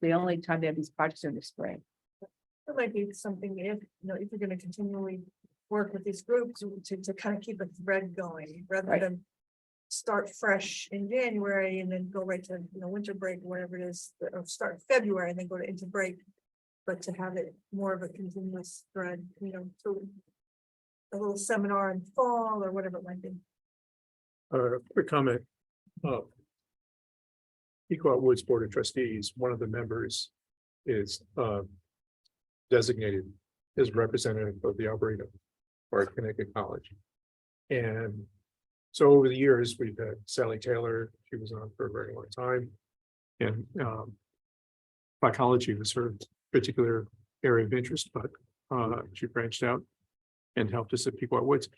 the only time they have these projects are in the spring. It might be something if you're gonna continually work with these groups to kind of keep a thread going, rather than start fresh in January and then go right to, winter break, whatever it is, or start February and then go into break. But to have it more of a continuous thread, through a little seminar in fall or whatever it might be. Quick comment. Pequot Woods Board of Trustees, one of the members is designated as representative of the Alberta or at Connecticut College. And so over the years, we've had Sally Taylor, she was on for a very long time. And psychology was her particular area of interest, but she branched out and helped us at Pequot Woods.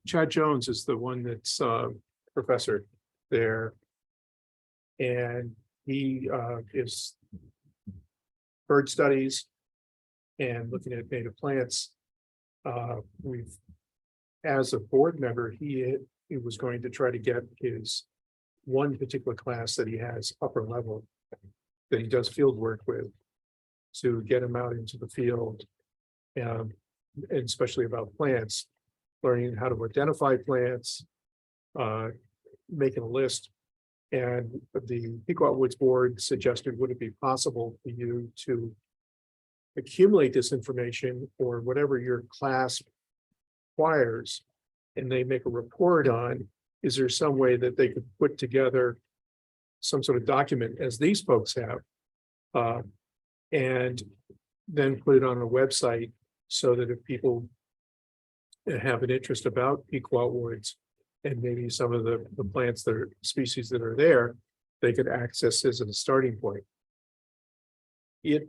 Chad Jones is the one that's professor there. And he is bird studies and looking at native plants. We've, as a board member, he was going to try to get his one particular class that he has upper level that he does field work with to get him out into the field, and especially about plants, learning how to identify plants, making a list. And the Pequot Woods Board suggested, would it be possible for you to accumulate this information or whatever your class requires, and they make a report on, is there some way that they could put together some sort of document as these folks have, and then put it on a website so that if people have an interest about Pequot Woods and maybe some of the plants that are species that are there, they could access this as a starting point. It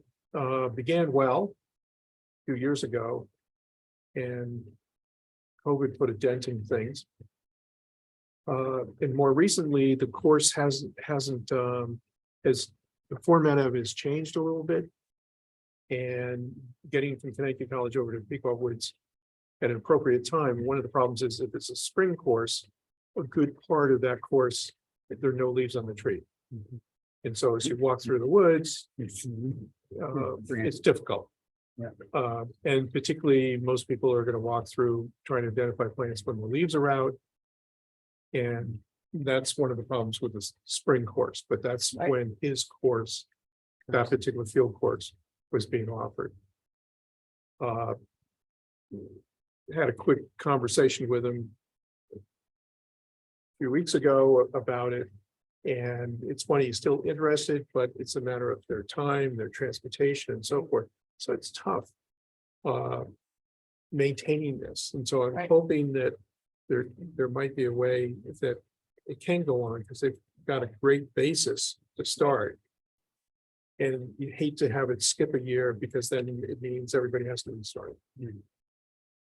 began well a few years ago, and COVID put a dent in things. And more recently, the course the format of it has changed a little bit. And getting from Connecticut College over to Pequot Woods at an appropriate time, one of the problems is if it's a spring course, a good part of that course, there are no leaves on the tree. And so as you walk through the woods, it's difficult. And particularly, most people are going to walk through trying to identify plants when the leaves are out. And that's one of the problems with the spring course, but that's when his course, that particular field course, was being offered. Had a quick conversation with him a few weeks ago about it. And it's funny, he's still interested, but it's a matter of their time, their transportation and so forth. So it's tough maintaining this. And so I'm hoping that there might be a way that it can go on, because they've got a great basis to start. And you hate to have it skip a year, because then it means everybody has to restart.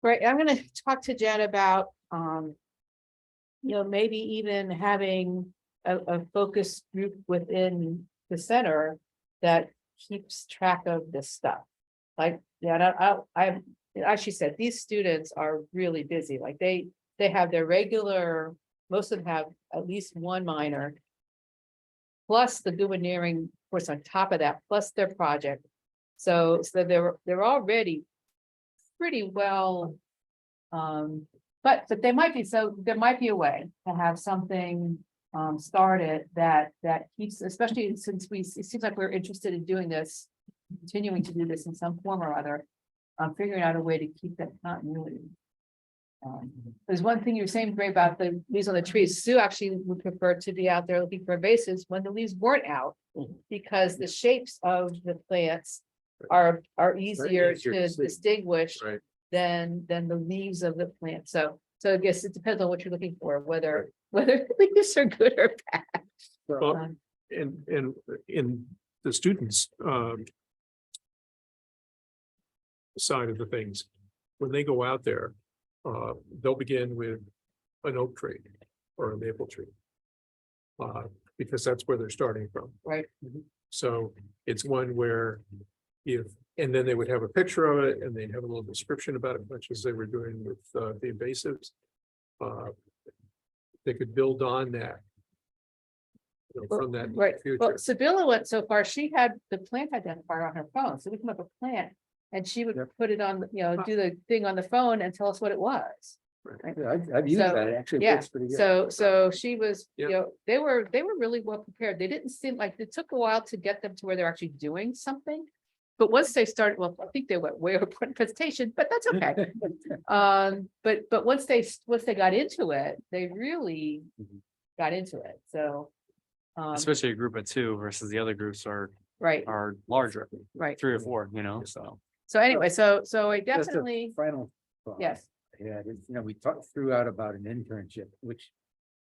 Right, I'm gonna talk to Jen about, maybe even having a focus group within the center that keeps track of this stuff. Like, yeah, I actually said, these students are really busy, like they have their regular, most of them have at least one minor. Plus the Governing course on top of that, plus their project. So they're already pretty well. But they might be, so there might be a way to have something started that keeps, especially since it seems like we're interested in doing this, continuing to do this in some form or other, figuring out a way to keep that continuity. There's one thing you're saying great about the leaves on the trees. Sue actually would prefer to be out there looking for invasives when the leaves weren't out, because the shapes of the plants are easier to distinguish than the leaves of the plant. So I guess it depends on what you're looking for, whether leaves are good or bad. Well, and in the students side of the things, when they go out there, they'll begin with an oak tree or a maple tree. Because that's where they're starting from. Right. So it's one where and then they would have a picture of it and they'd have a little description about it, much as they were doing with the invasives. They could build on that. From that Right. future. Well, Sibylla went so far, she had the plant identifier on her phone, so we come up with a plant. And she would put it on, do the thing on the phone and tell us what it was. Right? Yeah, I've used that. It actually Yeah, works pretty good. so she was, they were really well prepared. They didn't seem like, it took a while to get them to where they're actually doing something. But once they started, well, I think they went way over presentation, but that's okay. But once they got into it, they really got into it. So. Especially a group of 2 versus the other groups are larger, Right. 3 or 4, so. So anyway, so I Just a definitely, Final thought. yes, Yeah, we threw out about an internship, which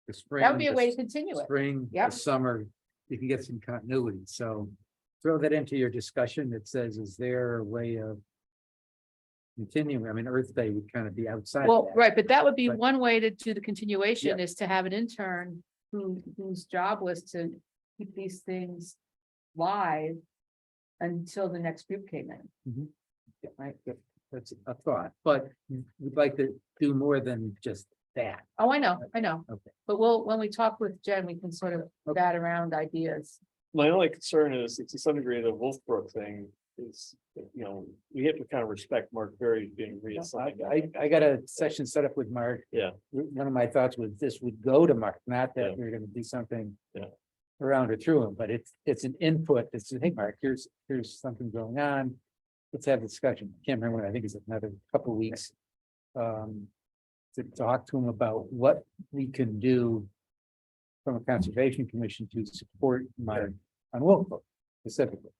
the spring. that would be a the way to continue it. Spring, the Yep. summer, you can get some continuity, so throw that into your discussion that says, is there a way of continuing? I mean, Earth Day would kind of be outside. of Well, that. right, but that would be But- one way to do the continuation, is to have an intern whose job was to keep these things live until the next group came in. Mhm. Yeah, right. That's a thought, but we'd like to do more than just that. Oh, I know. Okay. But when we talk with Jen, we can sort of bat around ideas. My only concern is, to some degree, the Wolfbrook thing is, we have to kind of respect Mark Berry being reassigned. I got a session set up with Mark. Yeah. One of my thoughts was this would go to Mark, not that Yeah. we're gonna do something. Yeah. Around or through him, but it's an input that says, hey, Mark, here's something going on. Let's have a discussion. Can't remember when, I think it's another couple of weeks. To talk to him about what we can do. From a conservation commission to support Mark on Wolfbrook specifically.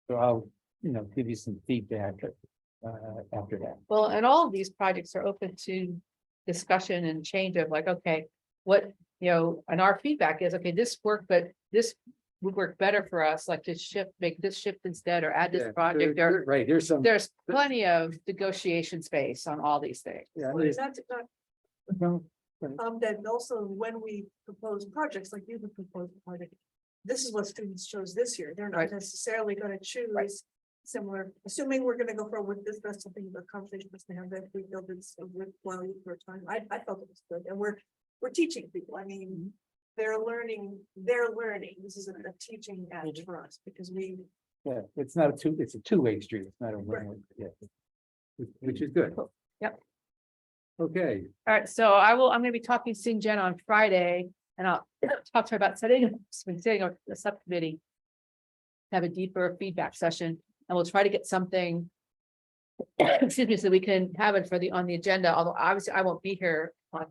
So I'll, give you some feedback after that. Well, and all of these projects are open to discussion and change of like, okay, what, and our feedback is, okay, this worked, but this would work better for us, like to make this shift instead, or add this Yeah, project, or right, there's plenty of negotiation space on all these things. Yeah, Well, that also when we propose projects, like you would propose a project, this is what students chose this year. They're not necessarily going to choose similar, assuming we're going to go forward with this, that's something the conversation was to have, that we build this with for a time. I felt it was good, and we're teaching people. I mean, they're learning. This isn't a teaching act for us, because Yeah, it's a two-way street. It's not a one-way, yeah. Which is good. Yep. Okay, All right, so I'm gonna be talking to Jen on Friday, and I'll talk to her about setting a subcommittee. Have a deeper feedback session, and we'll try to get something. Excuse me, so we can have it on the agenda, although obviously I won't be here on.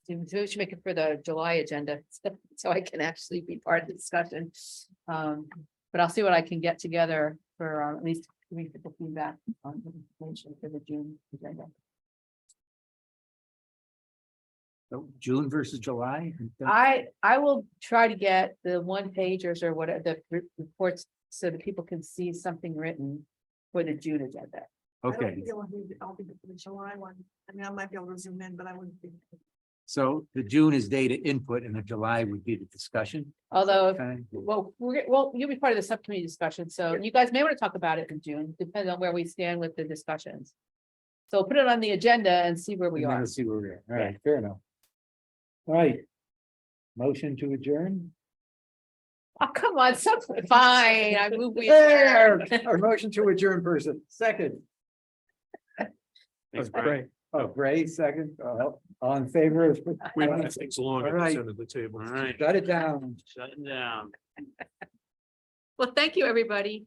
So we should make it for the July agenda, so I can actually be part of the discussion. But I'll see what I can get together for at least giving people feedback on the information for the June agenda. so June versus July. I will try to get the one pagers or whatever, the reports, so that people can see something written for the June agenda. I don't Okay, think I'll be the July one. I mean, I might be able to zoom in, but I wouldn't be. So the June is data input and the July would be the discussion. Although, Okay. well, you'll be part of the subcommittee discussion, so you guys may want to talk about it in June, depending on where we stand with the discussions. So put it on the agenda and see where we And then are. we'll see where we are. All right, fair enough. All right. Motion to adjourn. Oh, come on, something, fine, I move we. There, our motion to adjourn person, second. Thanks, Oh, Brian. Gray, second. All in favor of? We want things along All at the right. center of the table. All right, Shut it down. shutting down. Well, thank you, everybody.